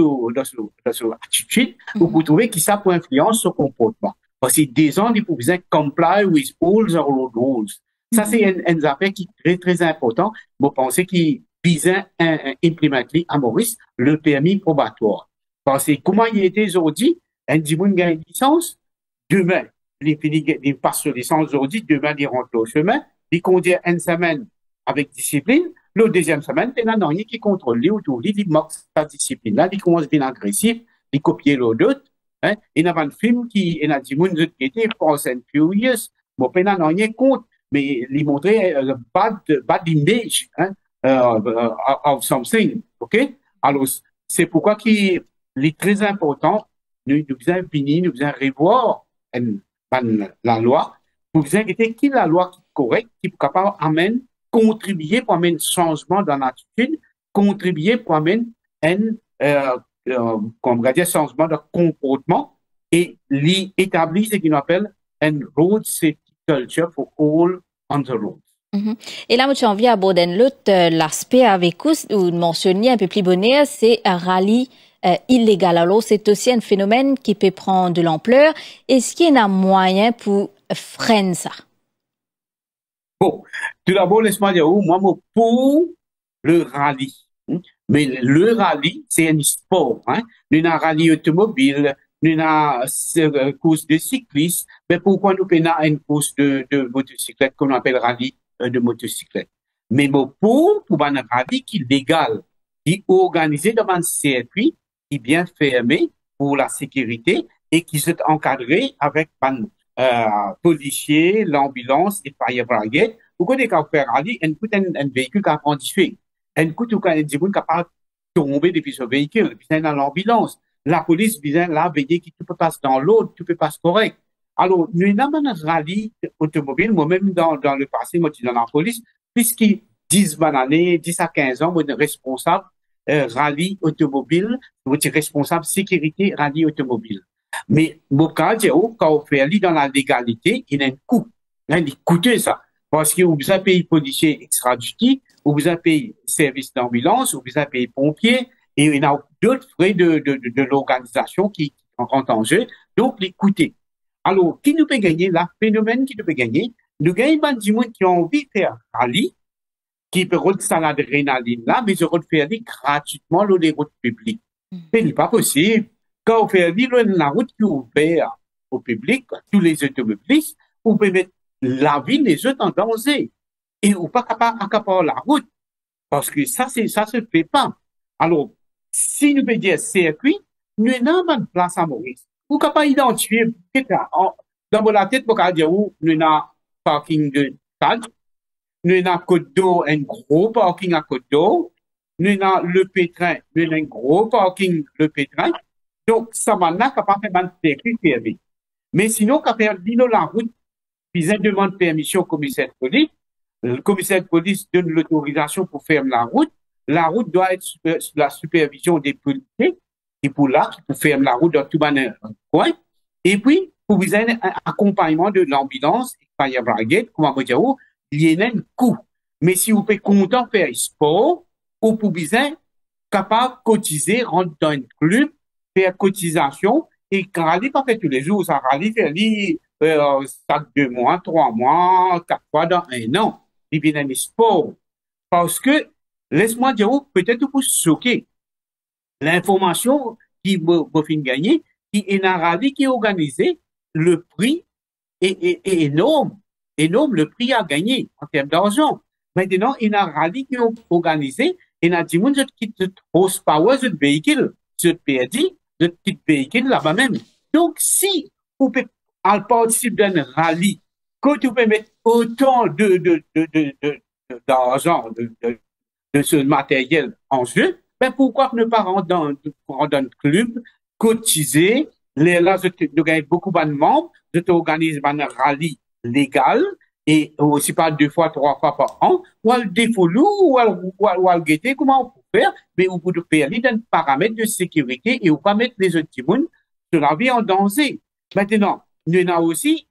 attitude, vous trouvez que ça peut influencer son comportement. Parce que 2 ans, il faut besoin comply with all the road rules. Ça, c'est une affaire qui est très, très important. Vous pensez qu'il vise implémenter à Maurice le permis probatoire. Parce que comment il était aujourd'hui, un dimanche gagne une licence, demain, il passe sur licence aujourd'hui, demain, il rentre au chemin, il conduit une semaine avec discipline, la deuxième semaine, il y en a un qui contrôle, il autour, il manque sa discipline. Là, il commence bien agressif, il copie l'autre, hein. Il y a un film qui, il y a des gens qui étaient Fast and Furious. Bon, il n'y a rien contre, mais il montrait bad image, hein, of something, ok? Alors, c'est pourquoi qu'il est très important, nous devons finir, nous devons revoir la loi, pour vous inquiéter qui la loi qui est correcte, qui est capable d'amener, contribuer pour amener changement dans l'attitude, contribuer pour amener comme on dit, changement de comportement et établir ce qu'on appelle une road safety culture for all on the road. Et là, moi, j'ai envie d'aborder l'autre l'aspect avec vous, ou de mentionner un peu plus bonheur, c'est un rallye illégal. Alors, c'est aussi un phénomène qui peut prendre de l'ampleur. Est-ce qu'il y a un moyen pour freiner ça? Bon, tout d'abord, laisse-moi dire, moi, pour le rallye. Mais le rallye, c'est un sport. Hein? Nous avons un rallye automobile, nous avons une course de cyclistes, mais pourquoi nous avons une course de motocyclette qu'on appelle rallye de motocyclette? Mais pour un rallye qui est légal, qui est organisé dans un circuit, qui est bien fermé pour la sécurité et qui est encadré avec un policier, l'ambulance et fire brigade. Vous connaissez qu'à faire rallye, un véhicule qui a conduit. Un coup, tout cas, il y a des gens qui peuvent tomber depuis ce véhicule, puis c'est dans l'ambulance. La police vient là veiller que tu peux passer dans l'autre, tu peux passer correct. Alors, nous avons un rallye automobile, moi-même dans le passé, moi, je suis dans la police, puisqu'il 10 années, 10 à 15 ans, moi, je suis responsable rallye automobile, moi, je suis responsable sécurité rallye automobile. Mais, mon cas, quand on fait aller dans la légalité, il y a un coût. Il y a coûteux, ça. Parce que vous avez payé policier extra-duty, vous avez payé service d'ambulance, vous avez payé pompier, et il y a d'autres frais de l'organisation qui rentrent en jeu, donc les coûter. Alors, qui nous peut gagner là? Phénomène qui nous peut gagner? Nous gagnons des gens qui ont envie de faire rallye, qui peuvent retirer l'adrénaline là, mais ils peuvent faire gratuitement sur les routes publiques. Ce n'est pas possible. Quand on fait la route qui est ouverte au public, tous les automobilistes, on peut mettre la vie des autres en danger. Et on pas capable d'accaparer la route. Parce que ça se fait pas. Alors, si nous faisons un circuit, nous avons une place à Maurice. Vous êtes capable d'identifier, dans la tête, pour dire où nous avons un parking de cadre, nous avons Côte d'Eau, un gros parking à Côte d'Eau, nous avons le pétrin, nous avons un gros parking le pétrin. Donc, ça va là capable de faire un circuit fermé. Mais sinon, quand on fait la route, puis on demande permission au commissaire de police, le commissaire de police donne l'autorisation pour faire la route. La route doit être sous la supervision des policiers, et pour là, pour faire la route dans tout un coin. Et puis, pour vous avoir un accompagnement de l'ambulance, fire brigade, comment vous dire, il y a un coût. Mais si vous êtes content de faire sport, ou pour vous être capable de cotiser, rentrer dans un club, faire cotisation, et rallye pas fait tous les jours, ça rallye faire chaque 2 mois, 3 mois, 4 fois dans 1 an. Il vient un sport. Parce que, laisse-moi dire, peut-être pour choquer, l'information qui vous fait gagner, qui est un rallye qui est organisé, le prix est énorme. Énorme, le prix à gagner en termes d'argent. Maintenant, il y a un rallye qui est organisé, il y a des gens qui ont horsepower de véhicule, de perdu, de petits véhicules là-bas même. Donc, si vous pouvez participer d'un rallye, quand tu peux mettre autant d'argent, de ce matériel en jeu, ben pourquoi ne pas rentrer dans un club, cotiser, là, je gagne beaucoup de membres, je t'organise un rallye légal, et aussi pas 2 fois, 3 fois par an, ou à le défolou, ou à le guetter, comment on peut faire, mais on peut faire un paramètre de sécurité et on pas mettre les autres gens sur la vie en danger. Maintenant, nous avons aussi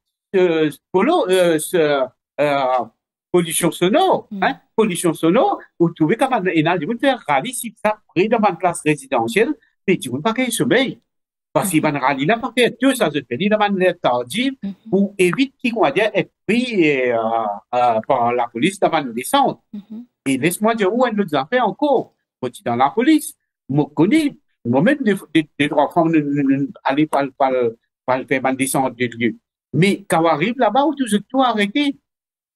pollution sonore, hein, pollution sonore, vous trouvez qu'il y a des gens qui faire rallye si ça près dans une place résidentielle, mais tu ne pas qu'il sommeil. Parce qu'il y a un rallye là, parce que tout ça se fait dans une tardive pour éviter qu'il y ait être pris par la police dans une descente. Et laisse-moi dire où elle nous a fait encore. Moi, dans la police, moi, connais, moi-même, des 3 femmes aller par faire une descente de lieu. Mais quand on arrive là-bas, je tout arrêté.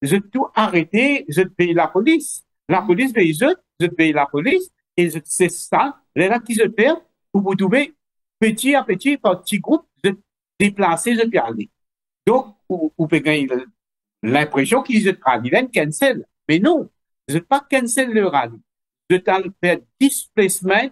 Je tout arrêté, je paye la police. La police paye je paye la police. Et c'est ça, là qui se perd, pour vous trouver petit à petit, par petit groupe, de déplacer, de aller. Donc, vous pouvez gagner l'impression qu'ils ont rallye, cancel. Mais non, vous n'êtes pas cancel le rallye. Vous êtes faire displacement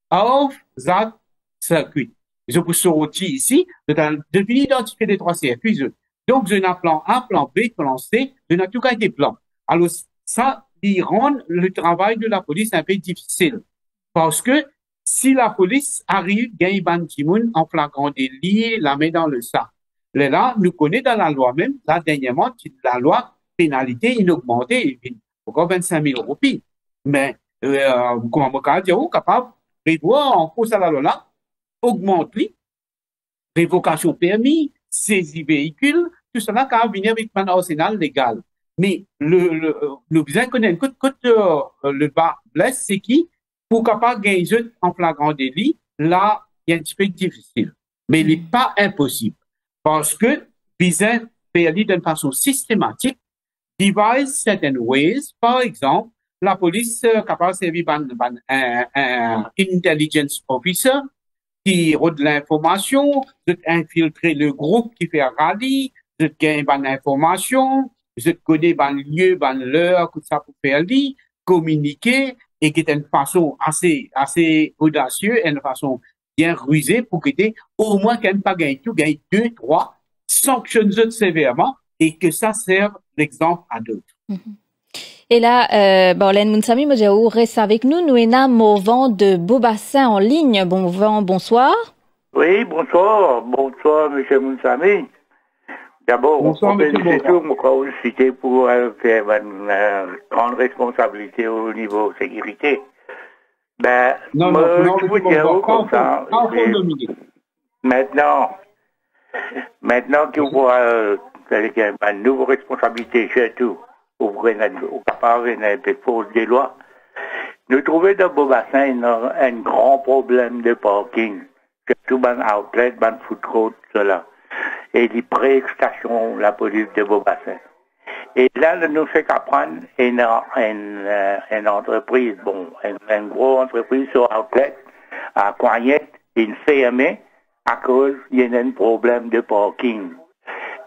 of that circuit. Je vous sortir ici, depuis identifier les 3 circuits. Donc, je n'ai plan A, plan B, plan C, je n'ai tout cas des plans. Alors, ça, il rend le travail de la police un peu difficile. Parce que si la police arrive, gagne ban Timoun en flagrant délit, la met dans le sac. Là, nous connaissons dans la loi même, là, dernièrement, la loi pénalité inaugmentée, encore 25 000 roupies. Mais, comment on peut dire, capable de prévoir en cause à la loi là, augmente-li, révocation permis, saisie véhicule, tout cela quand venir avec un arsenal légal. Mais le besoin qu'on a, le bas blesse, c'est qui, pour capable gagner en flagrant délit, là, il y a un petit peu difficile. Mais il n'est pas impossible. Parce que, besoin faire d'une façon systématique, devise certain ways, par exemple, la police capable de servir un intelligence officer, qui rôde l'information, de infiltrer le groupe qui fait un rallye, de gagner bonne information, de connaître bon lieu, bon l'heure, tout ça pour faire lui, communiquer, et qui est une façon assez audacieuse, une façon bien rusée pour que au moins qu'elle ne pas gagner tout, gagne 2, 3, sanctionne sévèrement, et que ça serve d'exemple à d'autres. Et là, Borlen Mounsami, Mojaou reste avec nous. Nous avons Morvan de Beaubassin en ligne. Bonsoir. Oui, bonsoir. Bonsoir, M. Mounsami. D'abord, on félicite mon cité pour faire une grande responsabilité au niveau sécurité. Ben, non, je vous dire comme ça. Maintenant que vous voyez une nouvelle responsabilité surtout, au capable de force des lois, nous trouvons dans Beaubassin un grand problème de parking, surtout dans outlet, dans food court, cela. Et les pré-stations, la police de Beaubassin. Et là, nous fait qu'apprendre une entreprise, une grosse entreprise sur outlet, à Coignette, une fermée, à cause, il y a un problème de parking.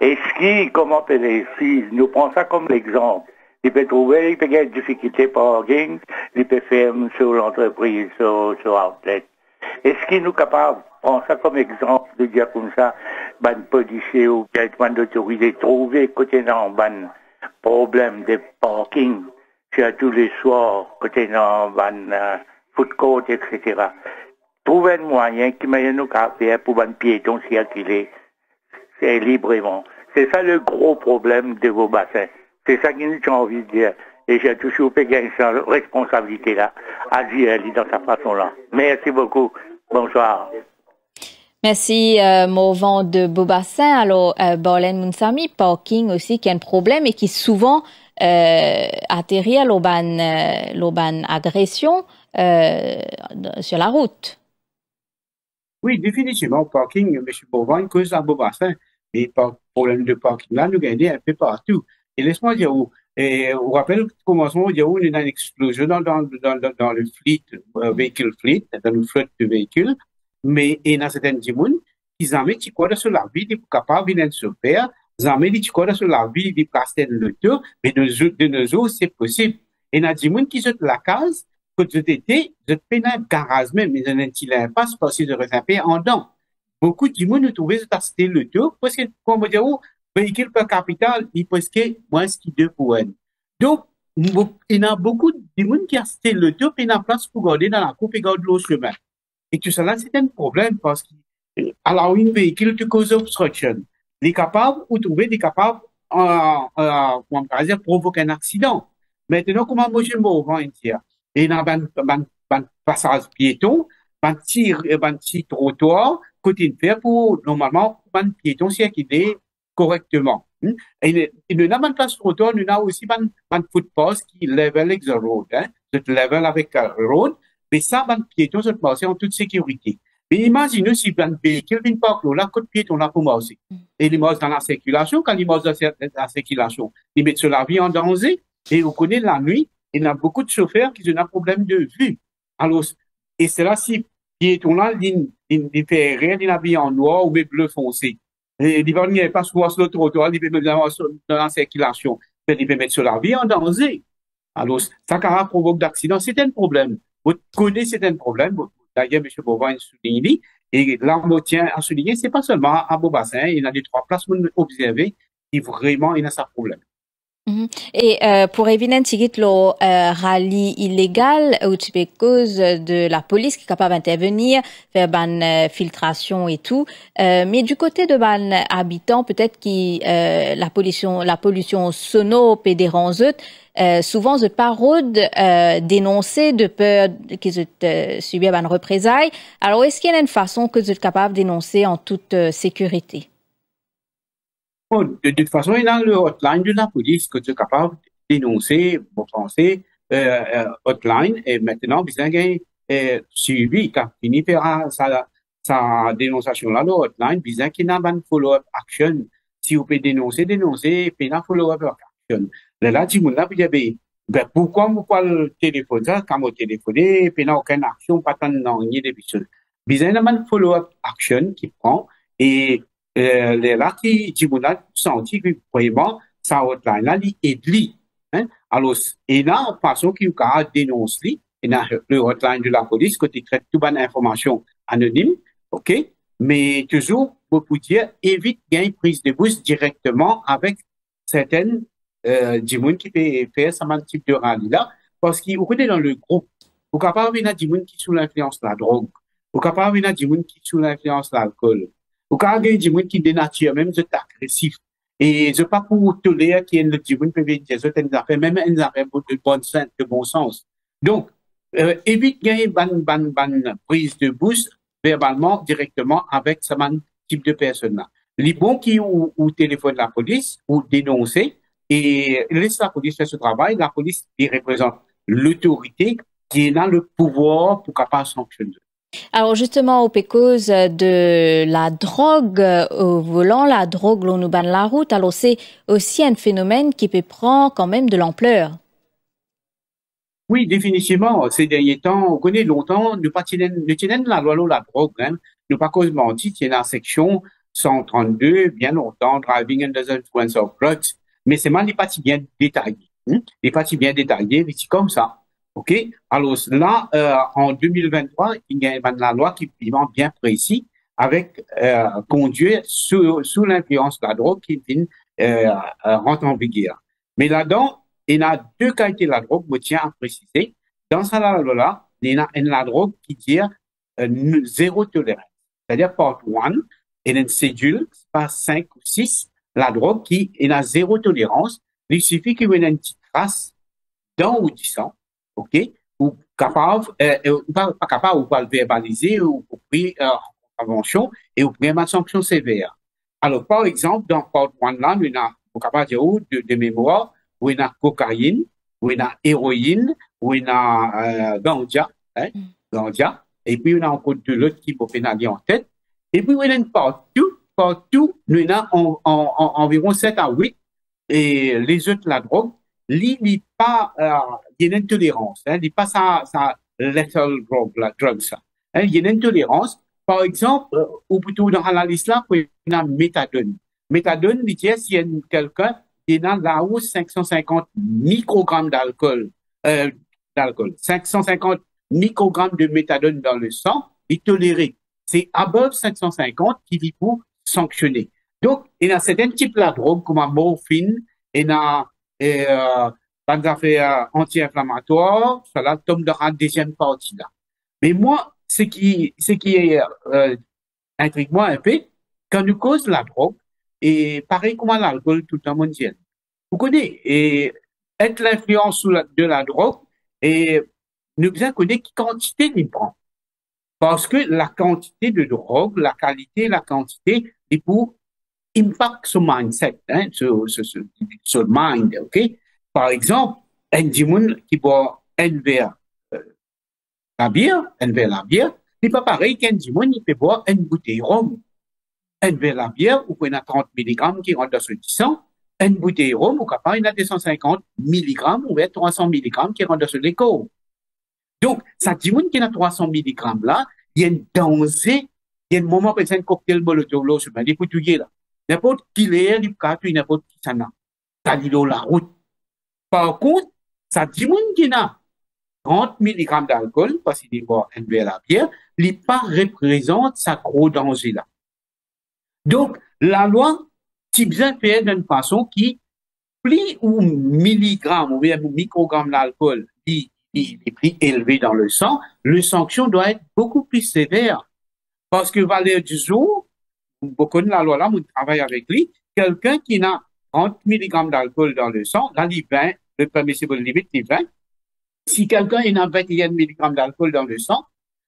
Et ce qui, comment peut-être, si nous prenons ça comme l'exemple, il peut trouver, il peut avoir des difficultés parking, il peut fermer sur l'entreprise, sur outlet. Et ce qui nous capable, prendre ça comme exemple, de dire comme ça, ban policier ou quelqu'un d'autorité trouver côté dans ban problème de parking, surtout les soirs, côté dans ban food court, etc. Trouver un moyen qui m'a nous faire pour ban piétons circuler, c'est librement. C'est ça le gros problème de vos bassins. C'est ça que j'ai envie de dire. Et j'ai toujours fait gagner cette responsabilité-là, à dire dans sa façon-là. Merci beaucoup. Bonsoir. Merci, Morvan de Beaubassin. Alors, Borlen Mounsami, parking aussi, qui a un problème et qui souvent atterrit à l'auban agression sur la route. Oui, définitivement, parking, M. Beauvan, cause à Beaubassin. Mais problème de parking là, nous gagnons un peu partout. Et laisse-moi dire où. Et on rappelle, commencement, il y a eu une explosion dans le fleet, véhicule fleet, dans le flotte de véhicules. Mais, et dans certaines dimoun, ils ont mis des codes sur la vie, des capables de se faire, ils ont mis des codes sur la vie, des placer le tour, mais de nos jours, c'est possible. Et dans dimoun qui sont la case, quand vous étiez, vous êtes un garage même, mais un petit passe parce qu'ils auraient un peu en dents. Beaucoup de dimoun nous trouvaient d'acheter le tour, parce que, comme on dit, véhicule per capital, il presque moins que 2 pour un. Donc, il y a beaucoup de dimoun qui achètent le tour, et il y a place pour garder dans la coupe et garder l'autre chemin. Et tout cela, c'est un problème parce que, alors, un véhicule te cause obstruction. Les capables, ou trouver des capables, comment on va dire, provoquer un accident. Maintenant, comment moi, je me dire? Et il y a un passage piéton, un petit trottoir, côté de fer pour, normalement, un piéton circuler correctement. Et nous n'avons pas de trottoir, nous avons aussi un footpath qui level avec le road, level avec le road. Mais ça, les piétons sont passés en toute sécurité. Mais imaginez si un véhicule vient par là, côté piéton là pour marcher. Et ils marchent dans la circulation, quand ils marchent dans la circulation, ils mettent sur la vie en danger. Et vous connaissez la nuit, il y a beaucoup de chauffeurs qui ont un problème de vue. Alors, et c'est là si piéton là, il fait rien, il habille en noir ou bien bleu foncé. Et il va venir pas souvent sur le trottoir, il peut mettre dans la circulation, il peut mettre sur la vie en danger. Alors, ça provoque d'accidents, c'est un problème. Vous connaissez, c'est un problème. D'ailleurs, M. Bovain souligne, et là, on tient à souligner, c'est pas seulement à Beaubassin, il y a des 3 places où observer, qui vraiment, il y a ça problème. Et pour éviter un petit rallye illégal ou tu peux cause de la police qui est capable d'intervenir, faire ban filtration et tout, mais du côté de ban habitants peut-être qui la pollution sonore peut déranger, souvent je pas dénoncer de peur qu'ils subir ban représailles. Alors est-ce qu'il y a une façon que vous êtes capable de dénoncer en toute sécurité? De toute façon, il y a le hotline de la police que tu es capable de dénoncer, vous pensez, hotline, et maintenant, vous avez suivi, quand fini par sa dénonciation là, le hotline, vous avez qu'il y a une follow-up action. Si vous pouvez dénoncer, puis il y a une follow-up action. Là, tu me dis, ben, pourquoi vous parlez le téléphone, ça, quand vous téléphonez, puis il n'y a aucune action, pas tant de rien de plus. Vous avez une follow-up action qui prend, et là, qui senti que vraiment, ça hotline là, il est lui. Hein? Alors, et là, de façon qu'il a dénoncé, il y a le hotline de la police, qui traite toute bonne information anonyme, ok? Mais toujours, vous pouvez dire, évite gain prise de bus directement avec certaines, du monde qui peut faire ce même type de rallye là, parce qu'il est dans le groupe. Vous pouvez pas avoir du monde qui est sous l'influence de la drogue. Vous pouvez pas avoir du monde qui est sous l'influence de l'alcool. Ou quand il y a des gens qui dénaturent, même c'est agressif. Et c'est pas pour tolérer qu'il y ait des gens qui peuvent dire certaines affaires, même des affaires de bon sens. Donc, évite qu'il y ait une prise de bus verbalement, directement avec ce même type de personne-là. Les bons qui ou téléphone la police ou dénoncer et laisse la police faire ce travail, la police qui représente l'autorité qui est dans le pouvoir pour capable sanctionner. Alors justement, au cause de la drogue au volant, la drogue l'on nous banne la route, alors c'est aussi un phénomène qui peut prendre quand même de l'ampleur. Oui, définitivement. Ces derniers temps, on connaît longtemps, nous tenons la loi la drogue, hein. Nous pas cause menti, c'est la section 132, bien longtemps, driving under the influence of drugs. Mais c'est mal, les parties bien détaillées, hein. Les parties bien détaillées, c'est comme ça. OK? Alors là, en 2023, il y a une loi qui est bien précis avec conduire sous l'influence de la drogue qui rentre en vigueur. Mais là-dedans, il y a 2 qualités de la drogue, je tiens à préciser. Dans cette loi-là, il y a une drogue qui dit zéro tolérance. C'est-à-dire, part 1, il y a une cédule, pas 5 ou 6, la drogue qui est à zéro tolérance. Il suffit qu'il y ait une petite trace dans ou du sang. OK? Ou capable, pas capable, ou pas le verbaliser, ou pour prendre intervention, et ou prendre une sanction sévère. Alors, par exemple, dans part 1 là, il y a, vous capable dire, de mémoire, où il y a cocaïne, où il y a héroïne, où il y a ganja, hein, ganja, et puis il y a encore de l'autre qui peut pénaler en tête, et puis il y a une partout, nous il y a environ 7 à 8, et les autres, la drogue, il n'y a pas, il y a une intolérance, hein, il n'y a pas ça lethal drug, ça. Hein, il y a une intolérance. Par exemple, ou plutôt dans la liste là, il y a méthadone. Méthadone, il dit, s'il y a quelqu'un qui est dans là-haut 550 microgrammes d'alcool, 550 microgrammes de méthadone dans le sang, il est toléré. C'est above 550 qui dit pour sanctionner. Donc, il y a certains types de drogue, comme la morphine, il y a des affaires anti-inflammatoires, cela tombe dans la deuxième partie là. Mais moi, ce qui intrigue moi un peu, quand nous cause la drogue, et pareil comme l'alcool tout le temps mondial. Vous connaissez, et être l'influence de la drogue, et nous besoin connaître quelle quantité il prend. Parce que la quantité de drogue, la qualité, la quantité, est pour impact sur mindset, hein, sur le mind, ok? Par exemple, un dimoun qui boit un verre la bière, c'est pas pareil qu'un dimoun qui peut boire une bouteille rhum. Un verre la bière, ou qu'on a 30 mg qui rentre dans ce sang, une bouteille rhum, ou capable, il a 250 mg, ou 300 mg qui rentre dans ce décor. Donc, ça dimoun qui a 300 mg là, il y a un danger il y a un moment, c'est un cocktail molotov, là, c'est des Portugais, là. N'importe qui l'est, il peut tuer n'importe qui ça n'a. Ça dit dans la route. Par contre, ça dit, moun qui n'a 30 mg d'alcool, parce qu'il est bon, un verre à bière, il pas représente sa gros danger, là. Donc, la loi, tu besoin faire d'une façon qui, plus ou milligrammes ou bien microgrammes d'alcool, est plus élevé dans le sang, le sanction doit être beaucoup plus sévère. Parce que valeur du jour, beaucoup de la loi là, on travaille avec lui, quelqu'un qui n'a 30 mg d'alcool dans le sang, dans les 20, le permissible limite, les 20, si quelqu'un a 21 mg d'alcool dans le sang,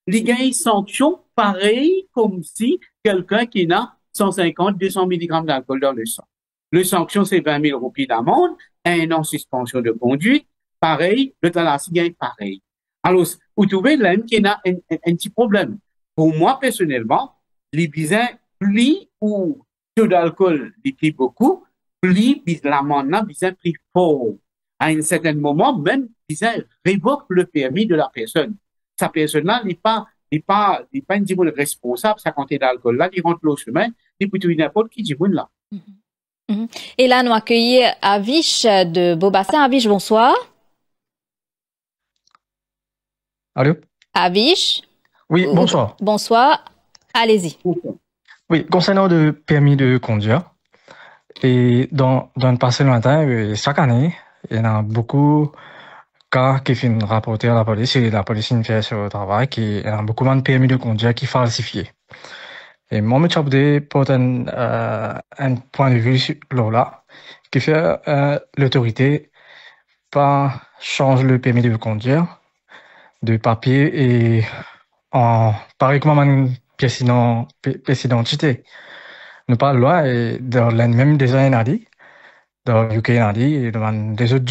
il gagne une sanction pareille comme si quelqu'un qui n'a 150, 200 mg d'alcool dans le sang. Le sanction, c'est 20 000 roupies d'amende, 1 an suspension de conduite, pareil, le thalassie gagne pareil. Alors, vous trouvez là qu'il y a un petit problème. Pour moi, personnellement, les bisins, plus ou taux d'alcool, les plus beaucoup, plus l'amende là, bisins plus fort. À un certain moment, même, bisins révoque le permis de la personne. Sa personne-là n'est pas un petit responsable, sa quantité d'alcool là, il rentre le chemin, il peut tuer n'importe qui dit là. Et là, nous accueillons Avish de Beaubassin. Avish, bonsoir. Allô? Avish? Oui, bonsoir. Bonsoir. Allez-y. Oui, concernant le permis de conduire, et dans le passé lointain, chaque année, il y a beaucoup de cas qui viennent rapporter à la police, et la police fait sur le travail, qu'il y a beaucoup de permis de conduire qui sont falsifiés. Et moi, je voudrais porter un point de vue sur là, qui fait l'autorité pas change le permis de conduire de papier et en pareil comme une pièce d'identité. Nous parlons là et dans les mêmes des années, dans le UK et dans des autres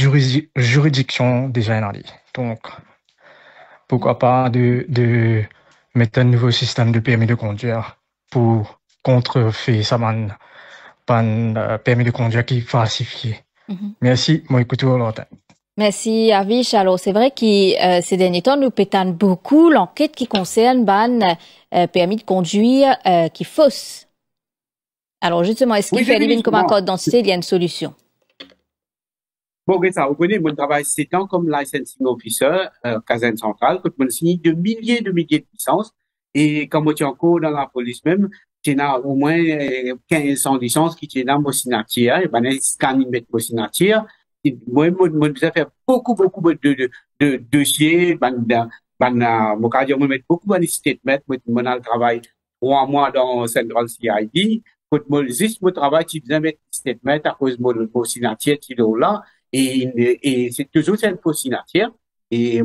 juridictions déjà années. Donc, pourquoi pas de mettre un nouveau système de permis de conduire pour contrefaire ça, permis de conduire qui est falsifié. Merci, moi écoute l'autre. Merci Avish. Alors c'est vrai que ces derniers temps nous pétons beaucoup l'enquête qui concerne permis de conduire qui fausse. Alors justement, est-ce qu'il fait arriver comme un code d'identité, il y a une solution? Bon, ça, vous connaissez, mon travail 7 ans comme licensing officer, caserne centrale, quand on signe de milliers de licences. Et comme on est encore dans la police même, il y a au moins 1500 licences qui sont dans mon signature. Il y a un scan de mon signature. Moi, je fais beaucoup de dossiers. Mon cas, je mets beaucoup de statements. Moi, je travaille 3 mois dans Central CID. Quand je travaille, je vais mettre statement à cause de mon signature qui est là. Et c'est toujours cette signature. Et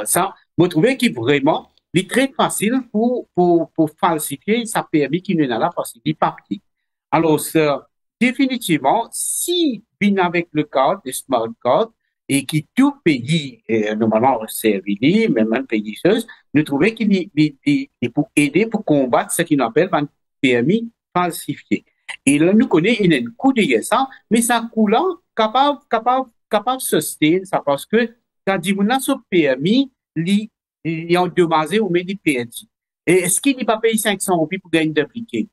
ça, je trouve que vraiment, c'est très facile pour falsifier sa permis qui n'est là parce qu'il est papier. Alors, définitivement, si vient avec le code, le smart card, et qui tout pays, normalement, servi, même un pays, nous trouvons qu'il est pour aider, pour combattre ce qu'on appelle un permis falsifié. Et là, nous connaissons, il y a un coup de ça, mais ça coup là, capable de soutenir ça parce que, quand on a ce permis, il y a endommagé ou met des PNJ. Et est-ce qu'il n'est pas payé 500 roupies pour gagner d'appliquer?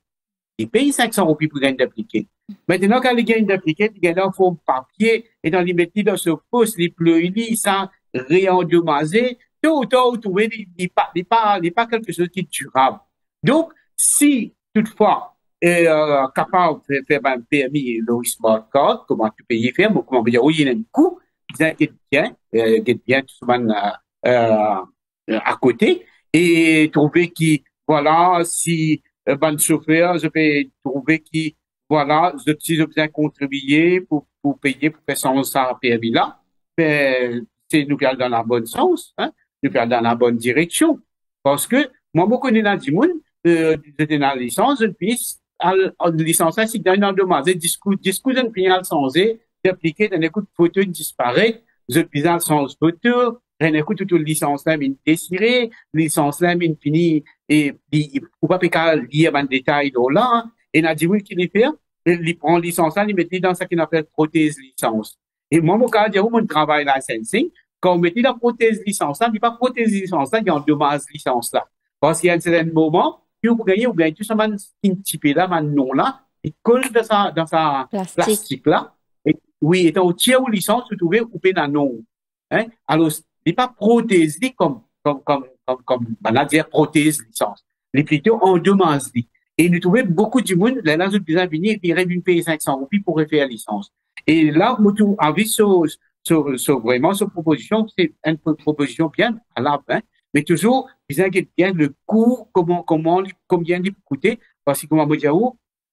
Il paye 500 roupies pour gagner d'appliquer. Maintenant, quand il gagne d'appliquer, il gagne en forme papier, et dans les métiers dans ce poste, les pleuris, ça, réendommagé, tout, il n'est pas quelque chose qui est durable. Donc, si, toutefois, capable de faire un permis, le smart card, comment tu peux y faire, comment dire, oui, il y a un coût, get bien, tout le à côté, et trouver qui, voilà, si, ban chauffeur, je peux trouver qui, voilà, si je besoin contribuer pour payer, pour faire ça permis là, ben, c'est nous faire dans la bonne sens, hein, nous faire dans la bonne direction. Parce que, moi, je connais dans le monde, j'étais dans la licence, puis, en licence, si dans une endommagée, discours d'une finale censée, d'appliquer, d'un écoute photo disparaît, je puis dans le sens photo, rien écoute toute licence là, mais désirée, licence là, mais fini, et, pour pas lire un détail là, et n'a dit oui qu'il est fait, il prend licence là, il met dans ce qu'on appelle prothèse licence. Et moi, mon cas, dire où mon travail licensing, quand on met la prothèse licence là, il pas prothèse licence là, il y a un dommage licence là. Parce qu'il y a un certain moment, puis vous gagnez tout ça, man, type là, man, non là, il colle dans sa plastique là. Et, oui, étant au tiers ou licence, vous trouvez, ou bien non. Hein? Alors, il n'est pas prothésé comme, on va dire, prothèse licence. Il est plutôt endommagé. Et nous trouvons beaucoup de monde, là, nous besoin de venir, et ils payer 500 roupies pour refaire la licence. Et là, nous avons envie vraiment, cette proposition, c'est une proposition bien valable, hein? Mais toujours, ils inquiètent bien le coût, combien il peut coûter, parce que, comme on dit,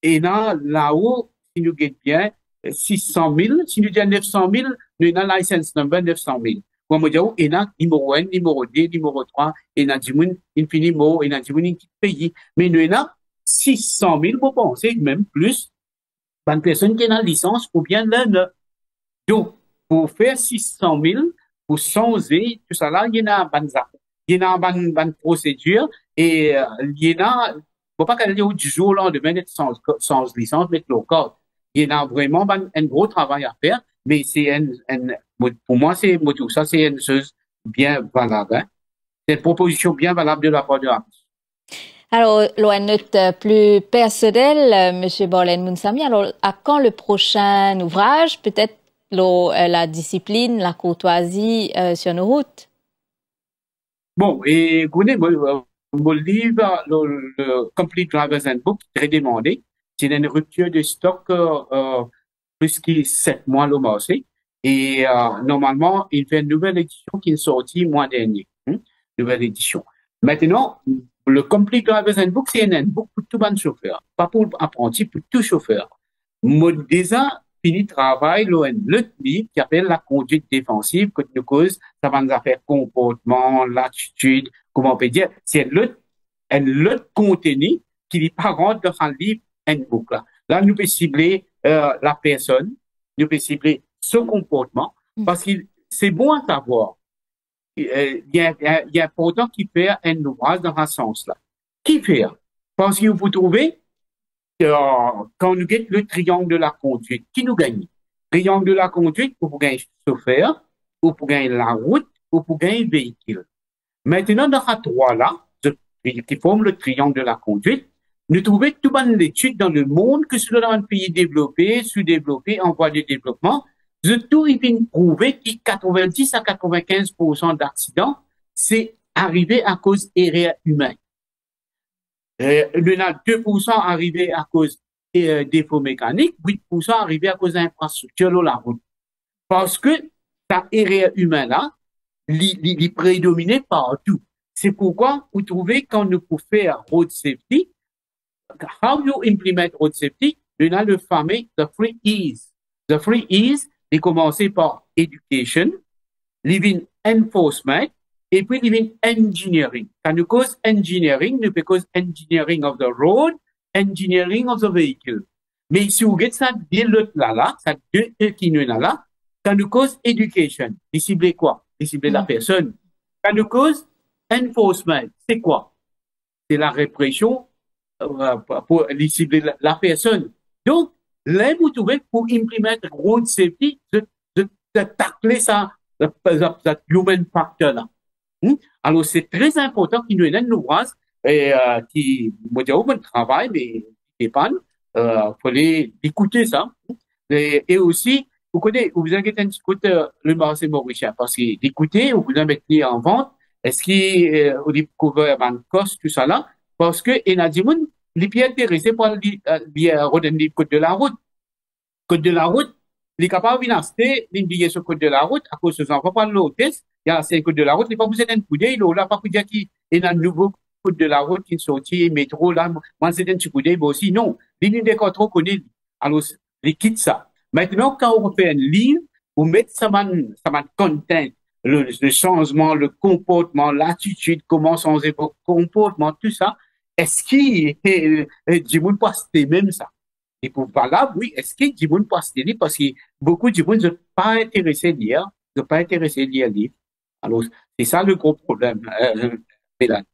et là-haut, si nous gagnons bien 600 000, si nous disons 900 000, nous avons la license number 900 000. Comme on dit, et là, numéro 1, numéro 2, numéro 3, et là, du monde, infiniment, et là, du monde, qui paye. Mais nous avons 600 000, vous pensez, même plus, une personne qui a la licence, ou bien l'un. Donc, pour faire 600 000, pour changer, tout ça là, il y a une procédure, et il y a, faut pas qu'elle ait du jour au lendemain d'être sans licence, mettre le code. Il y a vraiment un gros travail à faire, mais pour moi, c'est une chose bien valable, hein. C'est une proposition bien valable de la part de l'APS. Alors, une note plus personnelle, M. Borlen Mounsami, alors, à quand le prochain ouvrage? Peut-être la discipline, la courtoisie sur nos routes? Bon, et écoutez, mon livre, le Complete Driver's Handbook, très demandé. C'est une rupture de stock plus que 7 mois le marché. Et normalement, il fait une nouvelle édition qui est sortie le mois dernier. Nouvelle édition. Maintenant, le Complete Driver's Handbook, c'est un handbook pour tout bon chauffeur. Pas pour apprenti, pour tout chauffeur. Moi, déjà, fini travail, le livre qui appelle la conduite défensive, que nous cause, ça va nous faire comportement, l'attitude, comment on peut dire, c'est l'autre contenu qui n'est pas rentre dans le livre handbook là. Là, nous pouvons cibler la personne, nous pouvons cibler son comportement, parce que c'est bon à savoir. Il y a important qui fait un ouvrage dans ce sens-là. Qui fait? Parce que vous trouvez, quand nous gagnons le triangle de la conduite, qui nous gagne? Triangle de la conduite, pour gagner chauffeur, ou pour gagner la route, ou pour gagner véhicule. Maintenant, dans ces trois-là, qui forment le triangle de la conduite, nous trouvons tout bonne l'étude dans le monde, que ce soit dans un pays développé, sous-développé, en voie de développement, tout est prouvé que 90 à 95% d'accidents, c'est arrivé à cause d'erreurs humaines. Il y a 2% arrivé à cause de défauts mécaniques, 8% arrivé à cause d'infrastructures sur la route. Parce que cette erreur humaine-là, il prédominait partout. C'est pourquoi vous trouvez quand nous pouvons faire road safety, how you implement road safety, il y a le fameux the 3 E's. The 3 E's, il commence par education, living enforcement, et puis living engineering. Quand nous cause engineering, nous cause engineering of the road, engineering of the vehicle. Mais si vous regardez ça, ça deux qui nous là, quand nous cause education, il cible quoi? Il cible la personne. Quand nous cause enforcement, c'est quoi? C'est la répression pour cibler la personne. Donc, là, vous trouvez pour implémenter road safety, de tacler ça, that human factor là. Alors, c'est très important qu'il nous ait un ouvrage qui, moi, j'ai un travail, mais il pas, faut écouter ça. Et aussi, vous connaissez, vous inquiétez un petit peu le marché mauricien, parce que d'écouter, vous en mettez en vente, est-ce qu'il vous découvre un cost, tout ça là, parce que, il y a des gens, les pieds intéressés par le code de la route. Code de la route, les capables d'acheter les sur code de la route, à cause de ça, on va pas l'hôtesse, il y a 5 codes de la route, il n'est pas besoin d'un coup d'œil, là, pas pour dire qu'il y a un nouveau code de la route qui est sorti, métro, là, moi, c'est un petit coup d'œil, mais aussi, non. Les lignes de contrôle connaissent, alors, les quitte ça. Maintenant, quand on fait un livre, vous mettez ça va content, le changement, le comportement, l'attitude, comment changer votre comportement, tout ça. Est-ce qu'il du monde peut acheter même ça? Et pour là, oui, est-ce que du monde peut acheter parce que beaucoup de monde ne sont pas intéressés à lire, ne sont pas intéressés à lire le livre. Alors, c'est ça le gros problème, Mélanie.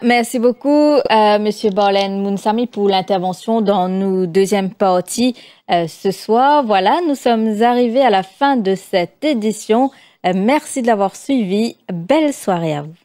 Merci beaucoup, Monsieur Borlen Mounsami, pour l'intervention dans nos deuxième partie ce soir. Voilà, nous sommes arrivés à la fin de cette édition. Merci de l'avoir suivi. Belle soirée à vous.